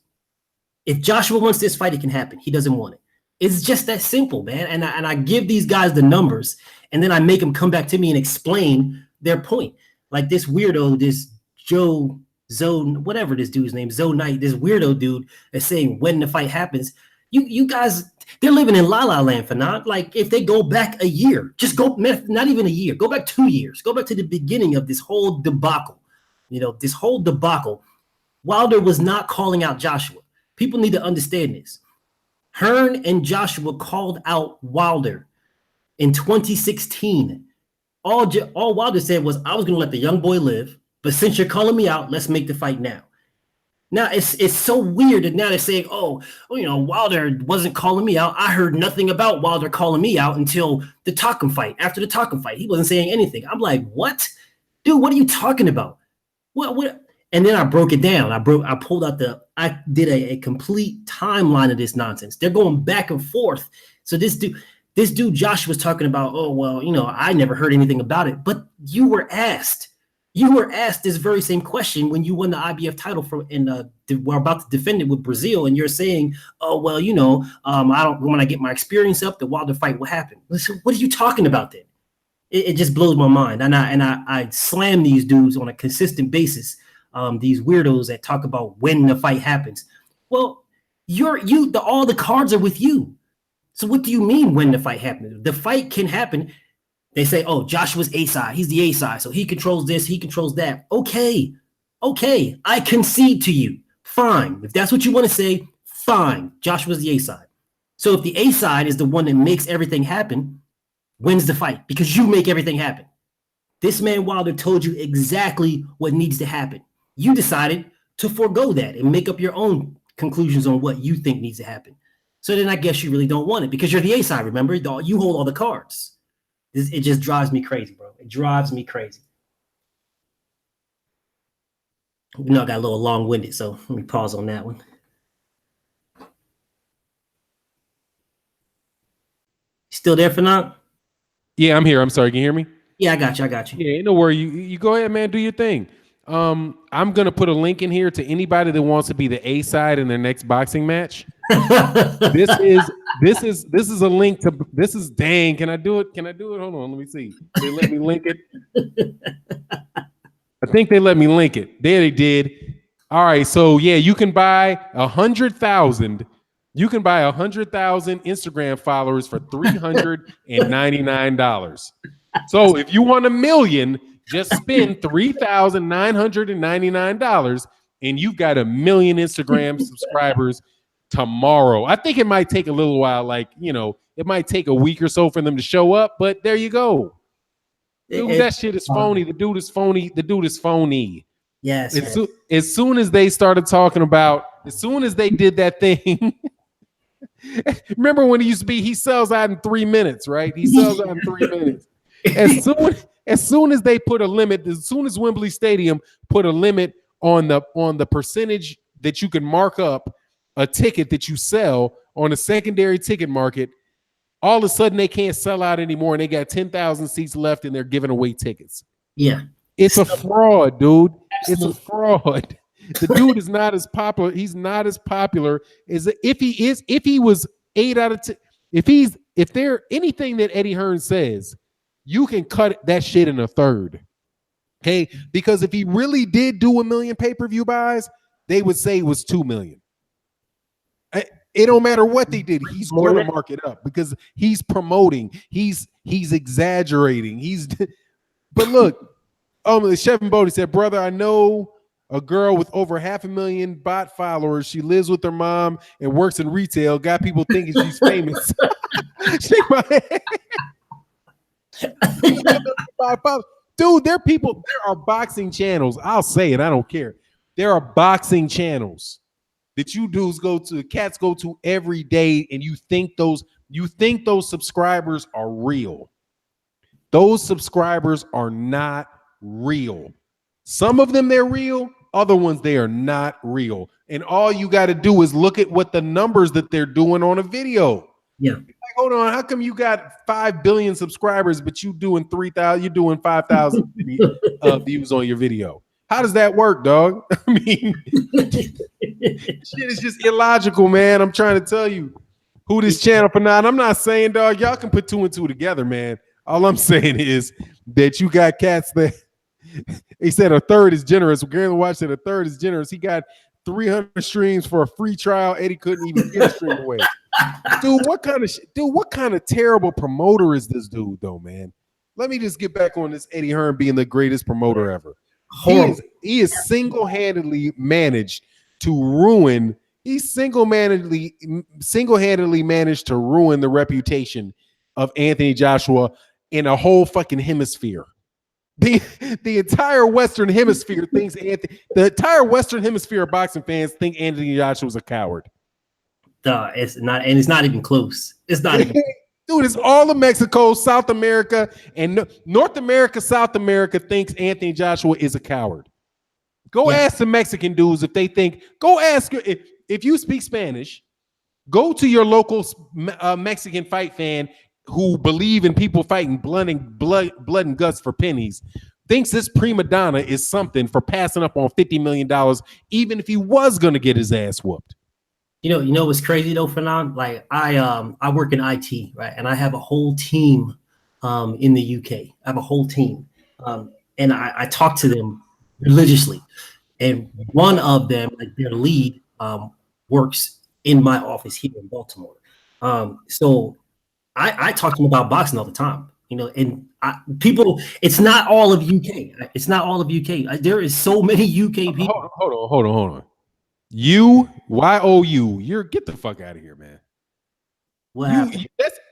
If Joshua wants this fight, it can happen. He doesn't want it. It's just that simple, man. And I give these guys the numbers, and then I make them come back to me and explain their point. Like this weirdo, this whatever this dude's name, Zoe Knight, this weirdo dude is saying when the fight happens. You guys, they're living in La La Land, Fannon. Like if they go back a year, just go, not even a year, go back 2 years, go back to the beginning of this whole debacle. This whole debacle. Wilder was not calling out Joshua. People need to understand this. Hearn and Joshua called out Wilder in 2016. All Wilder said was, I was going to let the young boy live, but since you're calling me out, let's make the fight now. Now, it's so weird that now they're saying, Wilder wasn't calling me out. I heard nothing about Wilder calling me out until the Takam fight. After the Takam fight, he wasn't saying anything. I'm like, what? Dude, what are you talking about? What? And then I broke it down. I did a complete timeline of this nonsense. They're going back and forth. So this dude Josh was talking about, I never heard anything about it. But you were asked this very same question when you won the IBF title we're about to defend it with Brazil, and you're saying, I don't, when I get my experience up, the Wilder fight will happen. Listen, what are you talking about then? It just blows my mind. And I slam these dudes on a consistent basis. These weirdos that talk about when the fight happens. Well, all the cards are with you. So what do you mean when the fight happens? The fight can happen. They say, oh, Joshua's A side. He's the A side. So he controls this, he controls that. Okay. I concede to you. Fine. If that's what you want to say, fine. Joshua's the A side. So if the A side is the one that makes everything happen, wins the fight because you make everything happen. This man Wilder told you exactly what needs to happen. You decided to forego that and make up your own conclusions on what you think needs to happen. So then I guess you really don't want it because you're the A side, remember? You hold all the cards. It just drives me crazy, bro. It drives me crazy. I got a little long-winded, so let me pause on that one. Still there, Fannon? Yeah, I'm here. I'm sorry. Can you hear me? Yeah, I got you. Yeah, no worry. You go ahead, man. Do your thing. I'm gonna put a link in here to anybody that wants to be the A side in their next boxing match. This is a link to this is dang. Can I do it? Hold on, let me see. They let me link it. I think they let me link it. There they did. All right, so yeah, you can buy 100,000. You can buy 100,000 Instagram followers for $399. So if you want 1 million, just spend $3,999 and you've got 1 million Instagram subscribers tomorrow. I think it might take a little while, like, it might take a week or so for them to show up, but there you go. Dude, that shit is phony. The dude is phony. Yes. As soon as they started talking about, as soon as they did that thing, remember when it used to be, he sells out in 3 minutes, right? He sells out in 3 minutes. As soon as they put a limit, as soon as Wembley Stadium put a limit on the percentage that you can mark up a ticket that you sell on a secondary ticket market, all of a sudden they can't sell out anymore, and they got 10,000 seats left, and they're giving away tickets. Yeah, it's a fraud, dude. Absolutely. It's a fraud. The dude is not as popular. He's not as popular as if he is. If he was 8 out of 10, if there anything that Eddie Hearn says, you can cut that shit in a third. Okay, because if he really did do 1 million pay-per-view buys, they would say it was 2 million. It don't matter what they did. He's going to mark it up because he's promoting. He's exaggerating. But look, Chef and Bodie said, brother, I know a girl with over 500,000 bot followers. She lives with her mom and works in retail. Got people thinking she's famous. Shake my head. Dude, there are boxing channels. I'll say it. I don't care. There are boxing channels that you dudes cats go to every day, and you think those subscribers are real. Those subscribers are not real. Some of them they're real, other ones they are not real. And all you got to do is look at what the numbers that they're doing on a video. Yeah. Like, hold on, how come you got 5 billion subscribers, but you doing 3,000, you're doing 5,000 views on your video? How does that work, dog? I mean, shit is just illogical, man. I'm trying to tell you who this channel for now. I'm not saying, dog, y'all can put 2 and 2 together, man. All I'm saying is that you got cats that he said a third is generous. Gary Watch said a third is generous. He got 300 streams for a free trial. Eddie couldn't even get a stream away. Dude, what kind of terrible promoter is this dude, though, man? Let me just get back on this Eddie Hearn being the greatest promoter ever. He is single-handedly managed to ruin. He single-handedly managed to ruin the reputation of Anthony Joshua in a whole fucking hemisphere. The entire Western Hemisphere thinks the entire Western Hemisphere of boxing fans think Anthony Joshua was a coward. It's not even close. It's not even. Dude, it's all of Mexico, South America, and North America, South America thinks Anthony Joshua is a coward. Go ask the Mexican dudes if they think. Go ask if you speak Spanish. Go to your local Mexican fight fan who believe in people fighting blood and guts for pennies. Thinks this prima donna is something for passing up on $50 million, even if he was going to get his ass whooped. You know what's crazy though, Fannon? Like I work in IT, right? And I have a whole team in the UK. I have a whole team. And I talk to them religiously. And one of them, like their lead, works in my office here in Baltimore. So I talk to him about boxing all the time, and people, it's not all of UK. It's not all of UK. There is so many UK people. Hold on. You're get the fuck out of here, man. What happened?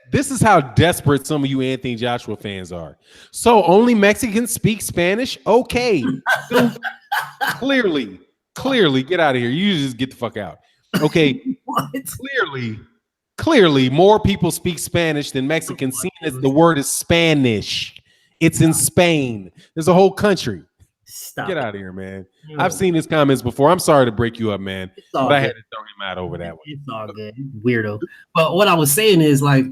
This is how desperate some of you Anthony Joshua fans are. So only Mexicans speak Spanish? Okay. Clearly, get out of here. You just get the fuck out. Okay. What? Clearly, more people speak Spanish than Mexicans, seeing as the word is Spanish. It's in Spain. There's a whole country. Stop. Get out of here, man. I've seen his comments before. I'm sorry to break you up, man. But I had to throw him out over that one. It's all good. Weirdo. But what I was saying is, like,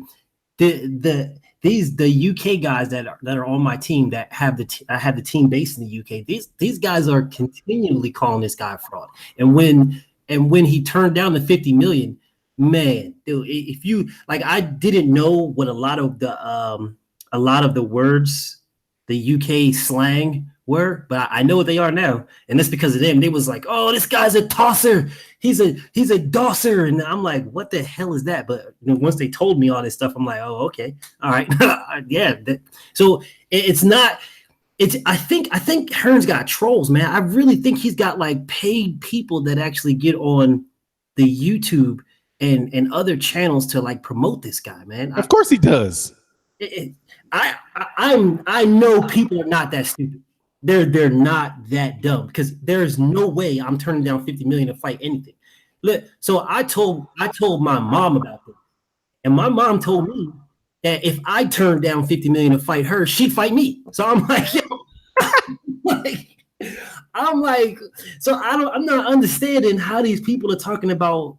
the UK guys that are on my team that have I have the team based in the UK. These guys are continually calling this guy fraud. And when he turned down the 50 million, man, dude, if you like, I didn't know what a lot of the words, the UK slang were, but I know what they are now, and that's because of them. They was like, "Oh, this guy's a tosser. He's a dosser," and I'm like, "What the hell is that?" But once they told me all this stuff, I'm like, "Oh, okay, all right, yeah." So it's not. It's I think Hearn's got trolls, man. I really think he's got like paid people that actually get on the YouTube and other channels to like promote this guy, man. Of course he does. I know people are not that stupid. They're not that dumb, because there's no way I'm turning down 50 million to fight anything. Look, so I told my mom about this, and my mom told me that if I turned down 50 million to fight her, she'd fight me. So I'm like, yo, so I'm not understanding how these people are talking about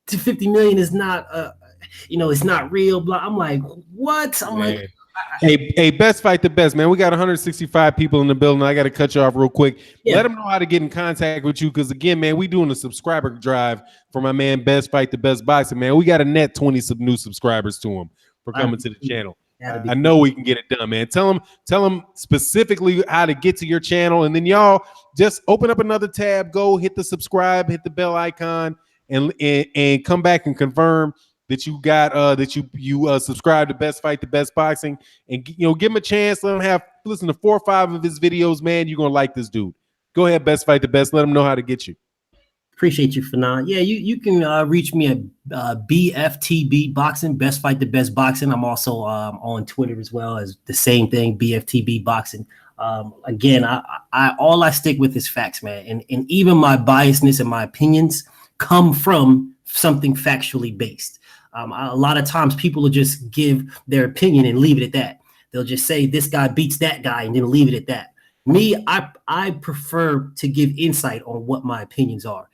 50 million is not it's not real. Blah. I'm like, what? I'm like. Hey, best fight the best, man. We got 165 people in the building. I got to cut you off real quick. Yeah. Let them know how to get in contact with you, because again, man, we doing a subscriber drive for my man Best Fight the Best Boxing, man. We got a net 20 new subscribers to him for coming to the channel. I know we can get it done, man. Tell them specifically how to get to your channel, and then y'all just open up another tab, go hit the subscribe, hit the bell icon, and come back and confirm that you got you subscribe to Best Fight the Best Boxing, and give him a chance. Let him listen to 4 or 5 of his videos, man. You're gonna like this dude. Go ahead, Best Fight the Best. Let him know how to get you. Appreciate you, Fannon. Yeah, you can reach me at BFTB Boxing, Best Fight the Best Boxing. I'm also on Twitter as well as the same thing, BFTB Boxing. Again, I all I stick with is facts, man, and even my biasness and my opinions come from something factually based. A lot of times people will just give their opinion and leave it at that. They'll just say this guy beats that guy and then leave it at that. Me, I prefer to give insight on what my opinions are.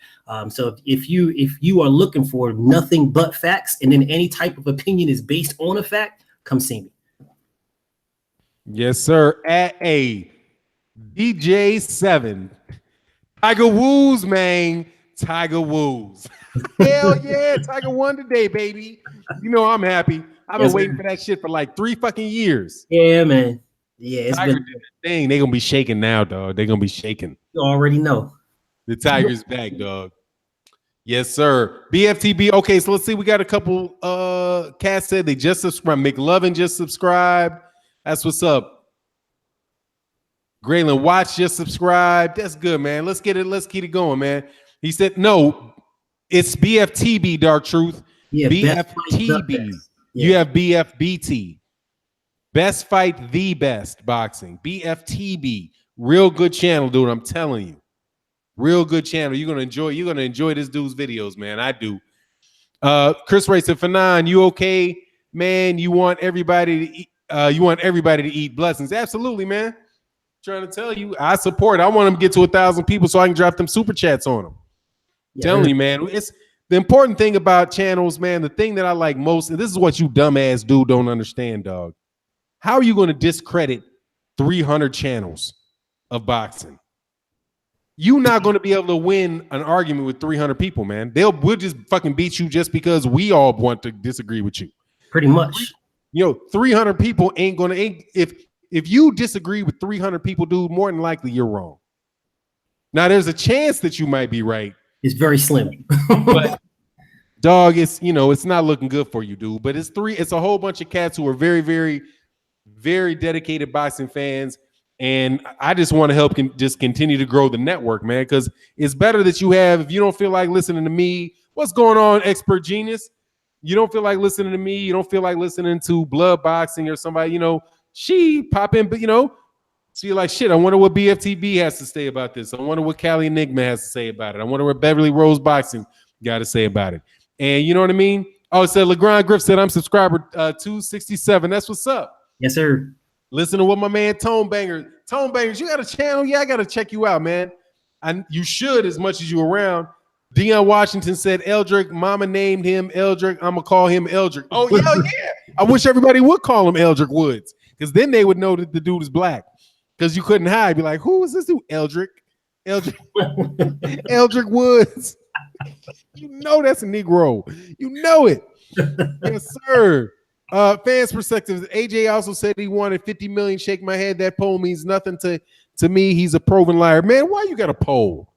So if you are looking for nothing but facts, and then any type of opinion is based on a fact, come see me. Yes, sir. At a DJ7, Tiger Woods, man. Tiger Woods. Hell yeah, Tiger won today, baby. I'm happy. I've been waiting for that shit for like 3 fucking years. Yeah, man. Yeah, it's Tiger did the thing. They're gonna be shaking now, dog. They're gonna be shaking. You already know. The Tiger's back, dog. Yes, sir. BFTB. Okay, so let's see. We got a couple cats said they just subscribed. McLovin just subscribed. That's what's up. Graylin Watch just subscribed. That's good, man. Let's get it. Let's keep it going, man. He said, no, it's BFTB, Dark Truth. Yeah, BFTB. You have BFBT. Best Fight the Best Boxing. BFTB. Real good channel, dude. I'm telling you. Real good channel. You're gonna enjoy this dude's videos, man. I do. Chris Ray said, Fannon, you okay, man? You want everybody to eat blessings. Absolutely, man. Trying to tell you, I support. I want them to get to 1,000 people so I can drop them super chats on them. Yeah, telling you, man, it's the important thing about channels, man. The thing that I like most, and this is what you dumbass dude don't understand, dog. How are you going to discredit 300 channels of boxing? You're not going to be able to win an argument with 300 people, man. We'll just fucking beat you just because we all want to disagree with you. Pretty much. 300 people ain't going to. If you disagree with 300 people, dude, more than likely you're wrong. Now, there's a chance that you might be right. It's very slim. dog, it's it's not looking good for you, dude. But it's a whole bunch of cats who are very, very, very dedicated boxing fans. And I just want to help just continue to grow the network, man, because it's better that you have, if you don't feel like listening to me, what's going on, Expert Genius? You don't feel like listening to me, you don't feel like listening to Blood Boxing or somebody, she pop in, but so you're like, shit, I wonder what BFTB has to say about this. I wonder what Cali Enigma has to say about it. I wonder what Beverly Rose Boxing got to say about it. And you know what I mean? Oh, it said LeGrand Griff said, I'm subscriber 267. That's what's up. Yes, sir. Listen to what my man Tone Bangers, you got a channel? Yeah, I got to check you out, man. You should, as much as you're around. Deion Washington said Eldrick. Mama named him Eldrick. I'm going to call him Eldrick. Oh, yeah. I wish everybody would call him Eldrick Woods, because then they would know that the dude is black, because you couldn't hide. Be like, who is this dude? Eldrick Woods. That's a Negro. You know it. Yes, sir. Fans' perspectives. AJ also said he wanted 50 million. Shake my head. That poll means nothing to me. He's a proven liar. Man, why you got a poll?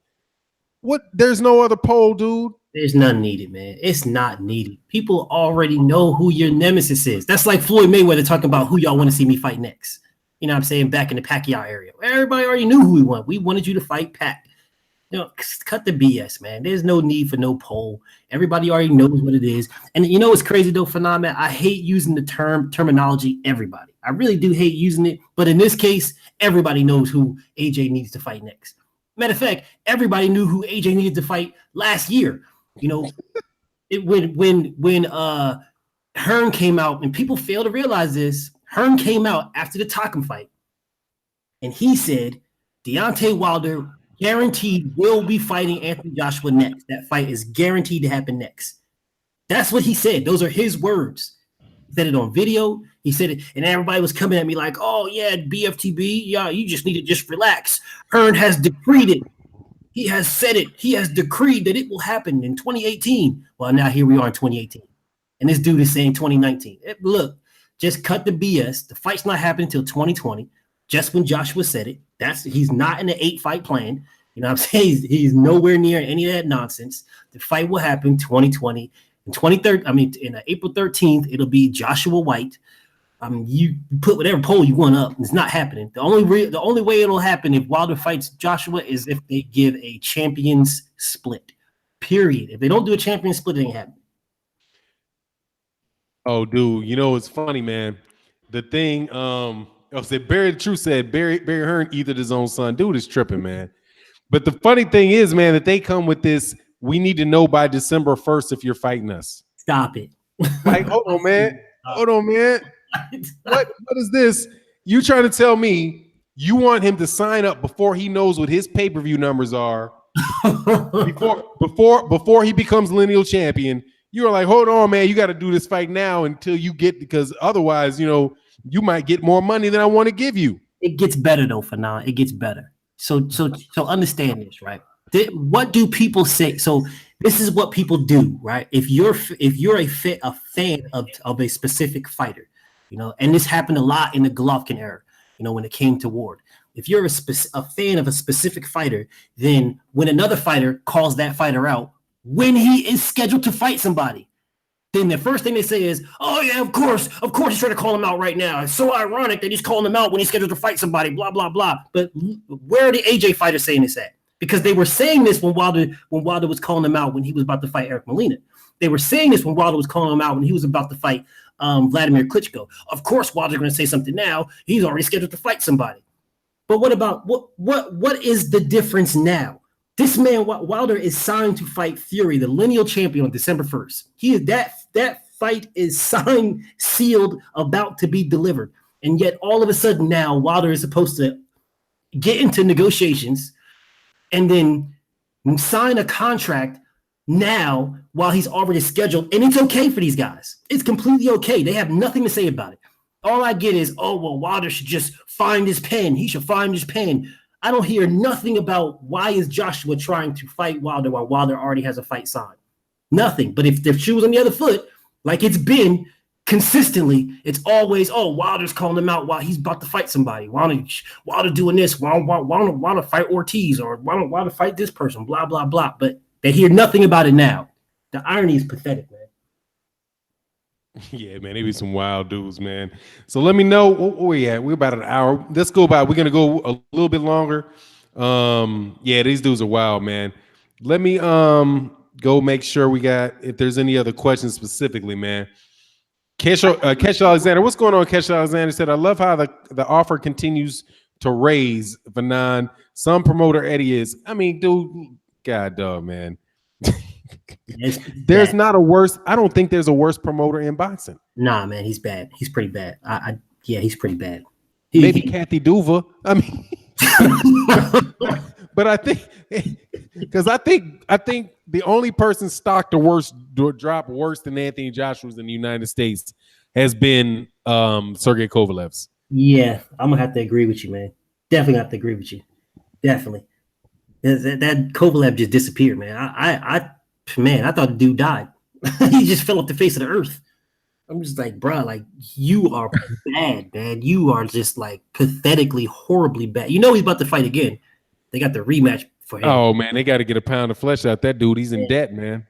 What? There's no other poll, dude. There's none needed, man. It's not needed. People already know who your nemesis is. That's like Floyd Mayweather talking about who y'all want to see me fight next. You know what I'm saying? Back in the Pacquiao area. Everybody already knew who we want. We wanted you to fight Pac. Cut the BS, man. There's no need for no poll. Everybody already knows what it is. And what's crazy though, Fannon, I hate using the terminology everybody. I really do hate using it. But in this case, everybody knows who AJ needs to fight next. Matter of fact, everybody knew who AJ needed to fight last year. When Hearn came out, and people fail to realize this, Hearn came out after the Takam fight, and he said Deontay Wilder guaranteed will be fighting Anthony Joshua next. That fight is guaranteed to happen next. That's what he said. Those are his words. He said it on video. He said it, and everybody was coming at me like, oh, yeah, BFTB, yeah, you just need to just relax. Hearn has decreed it. He has said it. He has decreed that it will happen in 2018. Well, now here we are in 2018. And this dude is saying 2019. Look, just cut the BS. The fight's not happening until 2020. Just when Joshua said it. He's not in the 8-fight plan. You know what I'm saying? He's nowhere near any of that nonsense. The fight will happen 2020. In April 13th, it'll be Joshua White. You put whatever poll you want up. It's not happening. The only way it'll happen if Wilder fights Joshua is if they give a champions split. Period. If they don't do a champion split, it ain't happening. Oh, dude, it's funny, man. The thing, Barry the Truth said Barry Hearn ethered his own son. Dude is tripping, man. But the funny thing is, man, that they come with this. We need to know by December 1st if you're fighting us. Stop it. Like, hold on, man. What is this? You trying to tell me you want him to sign up before he knows what his pay-per-view numbers are, before he becomes lineal champion? You're like, hold on, man. You got to do this fight now until you get, because otherwise, you might get more money than I want to give you. It gets better though, Fannon. It gets better. So understand this, right? What do people say? So this is what people do, right? If you're a fan of a specific fighter, and this happened a lot in the Golovkin era, when it came to Ward. If you're a fan of a specific fighter, then when another fighter calls that fighter out, when he is scheduled to fight somebody, then the first thing they say is, oh yeah, of course he's trying to call him out right now. It's so ironic that he's calling him out when he's scheduled to fight somebody, blah, blah, blah. But where are the AJ fighters saying this at? Because they were saying this when Wilder was calling him out when he was about to fight Eric Molina. They were saying this when Wilder was calling him out when he was about to fight Vladimir Klitschko. Of course, Wilder's going to say something now. He's already scheduled to fight somebody. But what about what is the difference now? This man Wilder is signed to fight Fury, the lineal champion, on December 1st. That fight is signed, sealed, about to be delivered, and yet all of a sudden now Wilder is supposed to get into negotiations and then sign a contract now while he's already scheduled. And it's okay for these guys. It's completely okay. They have nothing to say about it. All I get is, oh, well, Wilder should just find his pen. He should find his pen. I don't hear nothing about why is Joshua trying to fight Wilder while Wilder already has a fight signed. Nothing. But if the shoe was on the other foot, like it's been consistently, it's always, oh, Wilder's calling him out while he's about to fight somebody. Wilder doing this. Wilder fight Ortiz, or Wilder fight this person, blah, blah, blah. But they hear nothing about it now. The irony is pathetic, man. Yeah, man, they be some wild dudes, man. So let me know where we at. We're about an hour. Let's go by. We're gonna go a little bit longer. Yeah, these dudes are wild, man. Let me go make sure we got if there's any other questions specifically, man. Kesh Alexander, what's going on? Kesh Alexander said, I love how the offer continues to raise, Fannon. Some promoter Eddie is. I mean, dude, God dog, man. There's not a worse. I don't think there's a worse promoter in boxing. Nah, man, he's bad. He's pretty bad. Yeah, he's pretty bad. Maybe Kathy Duva. I mean, but I think because I think the only person stock to drop worse than Anthony Joshua's in the United States has been Sergey Kovalev's. Yeah, I'm gonna have to agree with you, man. Definitely have to agree with you. Definitely. That Kovalev just disappeared, man. I thought the dude died. He just fell off the face of the earth. I'm just like, bro, like you are bad, man. You are just like pathetically, horribly bad. You know he's about to fight again. They got the rematch for him. Oh man, they got to get a pound of flesh out that dude. He's in debt, man.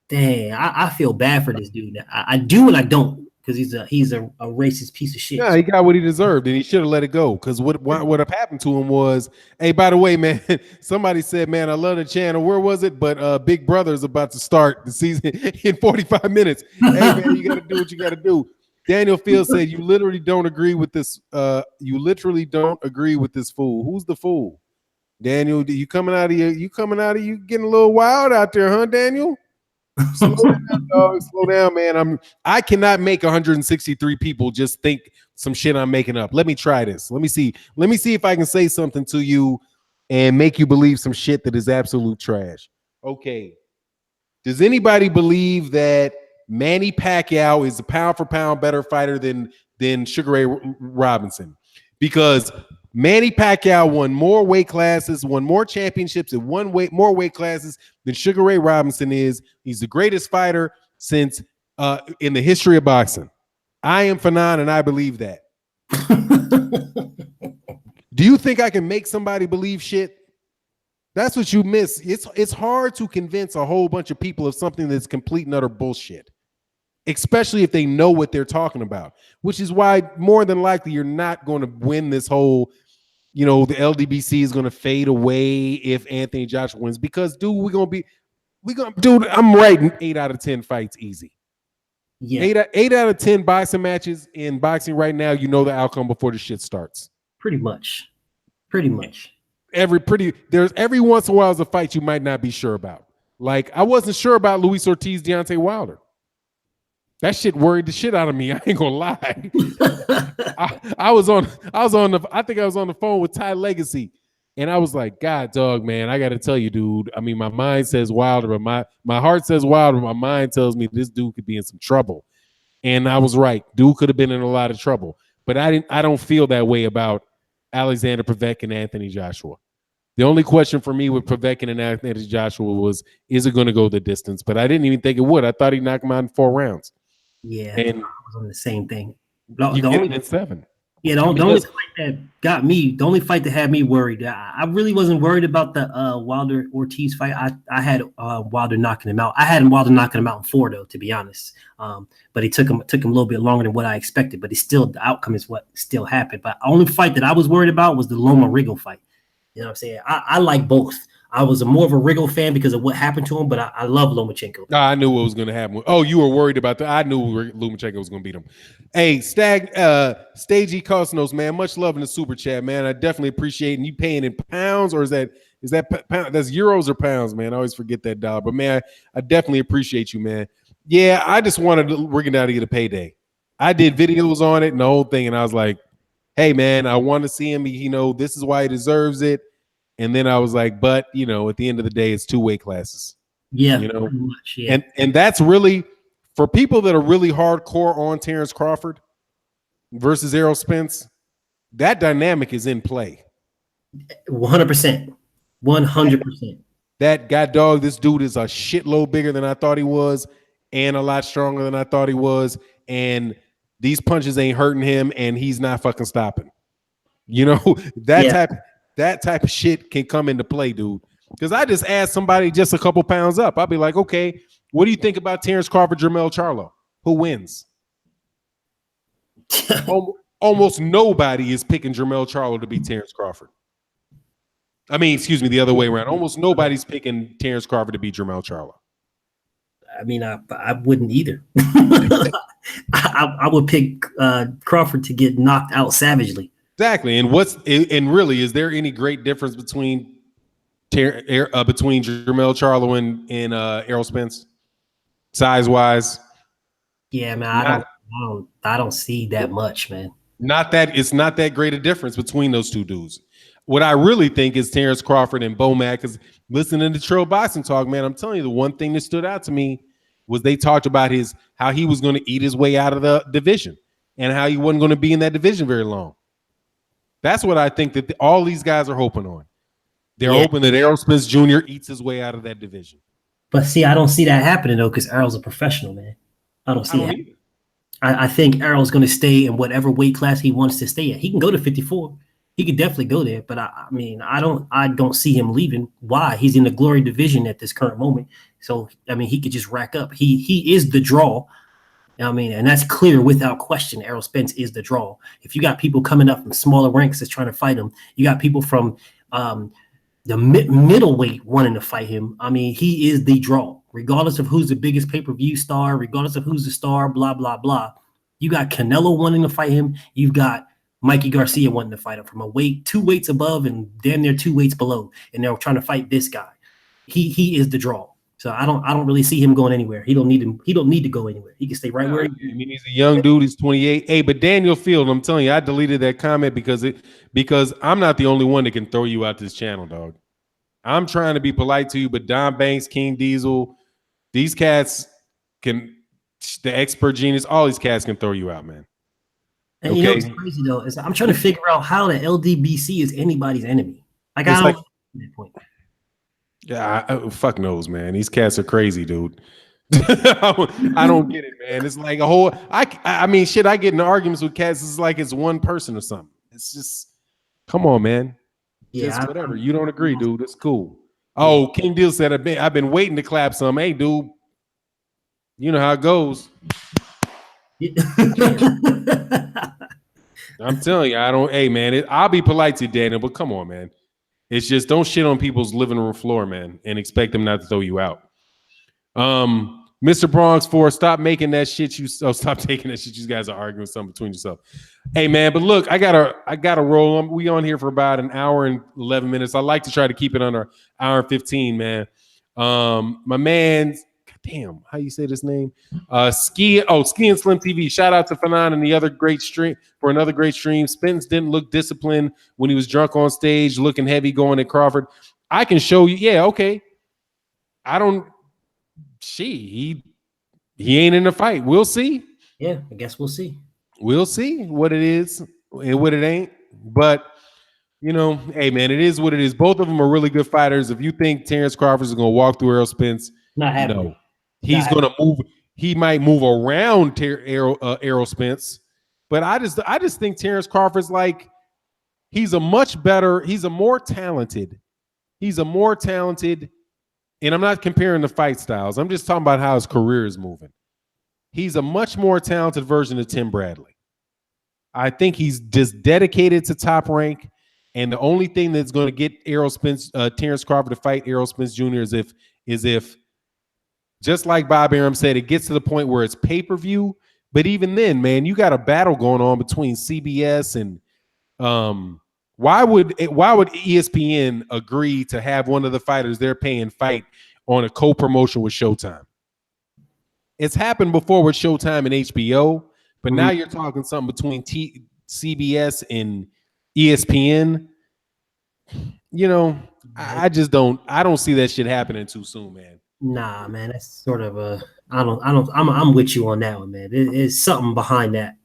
Dang, I feel bad for this dude. I do and I don't because he's a racist piece of shit. Yeah, he got what he deserved, and he should have let it go. Because what have happened to him was, hey, by the way, man, somebody said, man, I love the channel. Where was it? But Big Brother is about to start the season in 45 minutes. Hey, man, you got to do what you got to do. Daniel Field said, you literally don't agree with this. You literally don't agree with this fool. Who's the fool? Daniel, you coming out of you getting a little wild out there, huh, Daniel? Slow down, dog. Slow down, man. I cannot make 163 people just think some shit I'm making up. Let me try this. Let me see if I can say something to you and make you believe some shit that is absolute trash. Okay. Does anybody believe that Manny Pacquiao is a pound for pound better fighter than Sugar Ray Robinson? Because Manny Pacquiao won more weight classes, won more championships, and won more weight classes than Sugar Ray Robinson is. He's the greatest fighter since in the history of boxing. I am Fannon, and I believe that. Do you think I can make somebody believe shit? That's what you miss. It's hard to convince a whole bunch of people of something that's complete and utter bullshit, especially if they know what they're talking about, which is why more than likely you're not going to win this whole, the LDBC is going to fade away if Anthony Joshua wins because, dude, I'm writing 8 out of 10 fights easy. Yeah. 8 out of 10 boxing matches in boxing right now, you know the outcome before the shit starts. Pretty much. There's every once in a while is a fight you might not be sure about. Like I wasn't sure about Luis Ortiz, Deontay Wilder. That shit worried the shit out of me. I ain't gonna lie. I think I was on the phone with Ty Legacy, and I was like, God, dog, man, I got to tell you, dude. I mean, my mind says Wilder, but my heart says Wilder. My mind tells me this dude could be in some trouble, and I was right. Dude could have been in a lot of trouble, but I don't feel that way about Alexander Povetkin and Anthony Joshua. The only question for me with Povetkin and Anthony Joshua was, is it going to go the distance? But I didn't even think it would. I thought he'd knock him out in 4 rounds. Yeah, and I was on the same thing. The only in 7. Yeah, the only fight that got me, the only fight that had me worried. I really wasn't worried about the Wilder Ortiz fight. I had Wilder knocking him out. I had Wilder knocking him out in 4, though, to be honest. But it took him a little bit longer than what I expected. But the outcome is what still happened. But the only fight that I was worried about was the Loma Riggle fight. You know what I'm saying? I like both. I was more of a Riggle fan because of what happened to him, but I love Lomachenko. I knew what was going to happen. Oh, you were worried about that? I knew Lomachenko was going to beat him. Hey, Stagey Cosnos, man, much love in the super chat, man. I definitely appreciate it. And you paying in pounds, or is that pound? That's euros or pounds, man? I always forget that dollar. But man, I definitely appreciate you, man. Yeah, I just wanted Rigondeaux to get a payday. I did videos on it and the whole thing, and I was like, hey, man, I want to see him. This is why he deserves it. And then I was like, but, at the end of the day, it's 2 weight classes. Yeah, pretty much, yeah. And that's really, for people that are really hardcore on Terrence Crawford versus Errol Spence, that dynamic is in play. 100%. 100%. That guy, dog, this dude is a shitload bigger than I thought he was and a lot stronger than I thought he was. And these punches ain't hurting him, and he's not fucking stopping. That type of shit can come into play, dude. Because I just asked somebody just a couple pounds up. I'll be like, okay, What do you think about Terrence Crawford, Jermell Charlo? Who wins? Almost nobody is picking Jermell Charlo to beat Terrence Crawford. I mean, excuse me, the other way around. Almost nobody's picking Terrence Crawford to beat Jermell Charlo. I mean, I wouldn't either. I would pick Crawford to get knocked out savagely. Exactly. And really, is there any great difference between Jermell Charlo and Errol Spence, size wise? Yeah, man, I don't see that much, man. It's not that great a difference between those two dudes. What I really think is Terrence Crawford and Bomac, because listening to Trail Boxing Talk, man, I'm telling you, the one thing that stood out to me was they talked about how he was going to eat his way out of the division and how he wasn't going to be in that division very long. That's what I think that all these guys are hoping on. They're hoping that Errol Spence Jr. eats his way out of that division. But see, I don't see that happening, though, because Errol's a professional, man. I don't see that. I think Errol's going to stay in whatever weight class he wants to stay at. He can go to 54. He could definitely go there, but I mean, I don't see him leaving. Why? He's in the glory division at this current moment. So, I mean, he could just rack up. He is the draw. I mean, and that's clear without question. Errol Spence is the draw. If you got people coming up from smaller ranks that's trying to fight him, you got people from the middleweight wanting to fight him. I mean, he is the draw, regardless of who's the biggest pay-per-view star, regardless of who's the star, blah, blah, blah. You got Canelo wanting to fight him. You've got Mikey Garcia wanting to fight him from two weights above and damn near 2 weights below, and they're trying to fight this guy. He is the draw. So I don't really see him going anywhere. He don't need to go anywhere. He can stay right where he is. I mean, he's a young dude. He's 28. Hey, but Daniel Field, I'm telling you, I deleted that comment because I'm not the only one that can throw you out this channel, dog. I'm trying to be polite to you, but Don Banks, King Diesel, these cats the expert genius, all these cats can throw you out, man. And you know what's crazy though is I'm trying to figure out how the LDBC is anybody's enemy. I don't at that point. Yeah, fuck knows, man. These cats are crazy, dude. I don't get it, man. It's like a whole. I mean, shit. I get in arguments with cats. It's like it's one person or something. It's just, come on, man. Yeah, just whatever. You don't agree, dude. It's cool. Oh, King Deal said I've been waiting to clap some. Hey, dude. You know how it goes. I'm telling you, I don't. Hey, man, I'll be polite to Daniel, but come on, man. It's just don't shit on people's living room floor, man, and expect them not to throw you out. Mr. Bronx stop making that shit. Stop taking that shit. You guys are arguing something between yourself. Hey, man, but look, I gotta roll. We on here for about an hour and 11 minutes. I like to try to keep it under hour and 15, man. My man. Damn, how you say this name? Ski and Slim TV. Shout out to Fannon and the other great stream for another great stream. Spence didn't look disciplined when he was drunk on stage, looking heavy going at Crawford. I can show you. Yeah, okay. I don't. He ain't in the fight. We'll see. Yeah, I guess we'll see. We'll see what it is and what it ain't. But you know, hey man, it is what it is. Both of them are really good fighters. If you think Terrence Crawford is going to walk through Errol Spence, not happening. No. He's going to move. He might move around Errol Spence, but I just think Terrence Crawford's like he's a more talented, and I'm not comparing the fight styles. I'm just talking about how his career is moving. He's a much more talented version of Tim Bradley. I think he's just dedicated to Top Rank, and the only thing that's going to get Terrence Crawford to fight Errol Spence Jr. is if just like Bob Arum said, it gets to the point where it's pay-per-view. But even then, man, you got a battle going on between CBS and why would ESPN agree to have one of the fighters they're paying fight on a co-promotion with Showtime? It's happened before with Showtime and HBO, but now you're talking something between CBS and ESPN. You know, I don't see that shit happening too soon, man. Nah, man, that's sort of I'm with you on that one, man. It's something behind that.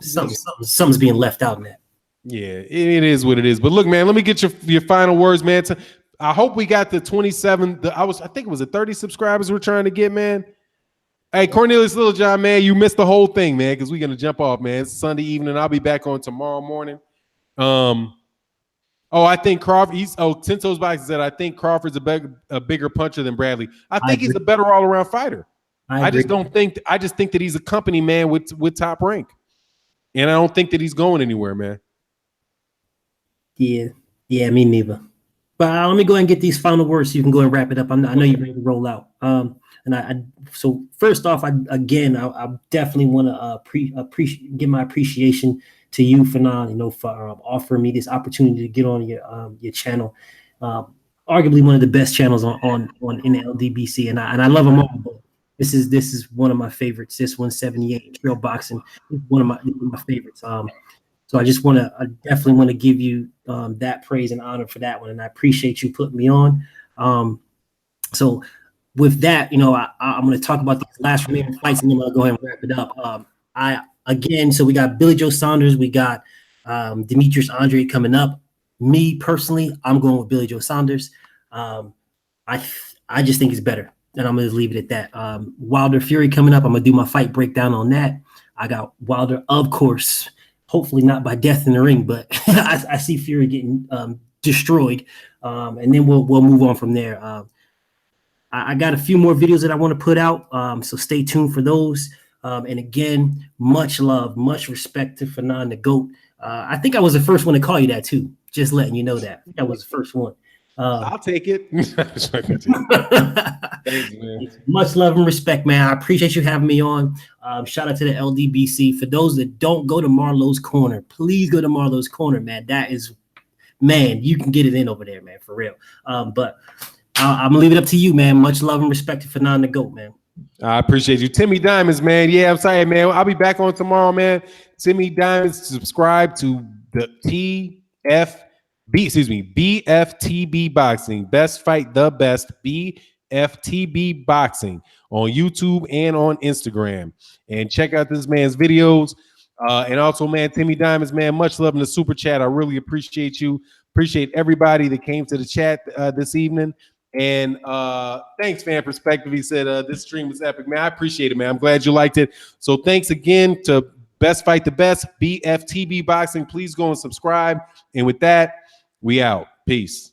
Something's being left out in that. Yeah, it is what it is. But look, man, let me get your final words, man. I hope we got the 27. I think it was 30 subscribers we're trying to get, man. Hey, Cornelius Littlejohn, man, you missed the whole thing, man, because we're gonna jump off, man. It's Sunday evening. I'll be back on tomorrow morning. Oh, I think Crawford. Tinto's box said I think Crawford's a bigger puncher than Bradley. I think he's a better all around fighter. I just think that he's a company man with top rank, and I don't think that he's going anywhere, man. Yeah, me neither. But let me go ahead and get these final words so you can go and wrap it up. I know you're ready to roll out. So first off, I definitely want to give my appreciation to you, Fannon, for offering me this opportunity to get on your channel. Arguably one of the best channels on in the LDBC, and I love them all. But this is one of my favorites. This 178 Trail Boxing is one of my favorites. So I definitely want to give you that praise and honor for that one, and I appreciate you putting me on. So with that, I'm going to talk about these last remaining fights, and then I'll go ahead and wrap it up. So we got Billy Joe Saunders, we got Demetrius Andre coming up. Me personally, I'm going with Billy Joe Saunders. I just think it's better, and I'm going to leave it at that. Wilder Fury coming up. I'm going to do my fight breakdown on that. I got Wilder, of course. Hopefully not by death in the ring, but I see Fury getting destroyed, and then we'll move on from there. I got a few more videos that I want to put out, so stay tuned for those. And again, much love, much respect to Fannon the GOAT. I think I was the first one to call you that too. Just letting you know that. I was the first one. I'll take it. Thanks, man. Much love and respect, man. I appreciate you having me on. Shout out to the LDBC. For those that don't go to Marlowe's Corner, please go to Marlowe's Corner, man. That is, man, you can get it in over there, man, for real. But I'm gonna leave it up to you, man. Much love and respect to Fannon the GOAT, man. I appreciate you. Timmy Diamonds, man. Yeah, I'm sorry, man. I'll be back on tomorrow, man. Timmy Diamonds, subscribe to the BFTB Boxing. Best Fight the Best, BFTB Boxing on YouTube and on Instagram. And check out this man's videos. And also, man, Timmy Diamonds, man, much love in the super chat. I really appreciate you. Appreciate everybody that came to the chat this evening. And thanks, Fan Perspective. He said this stream was epic, man. I appreciate it, man. I'm glad you liked it. So thanks again to Best Fight the Best, BFTB Boxing. Please go and subscribe. And with that, we out. Peace.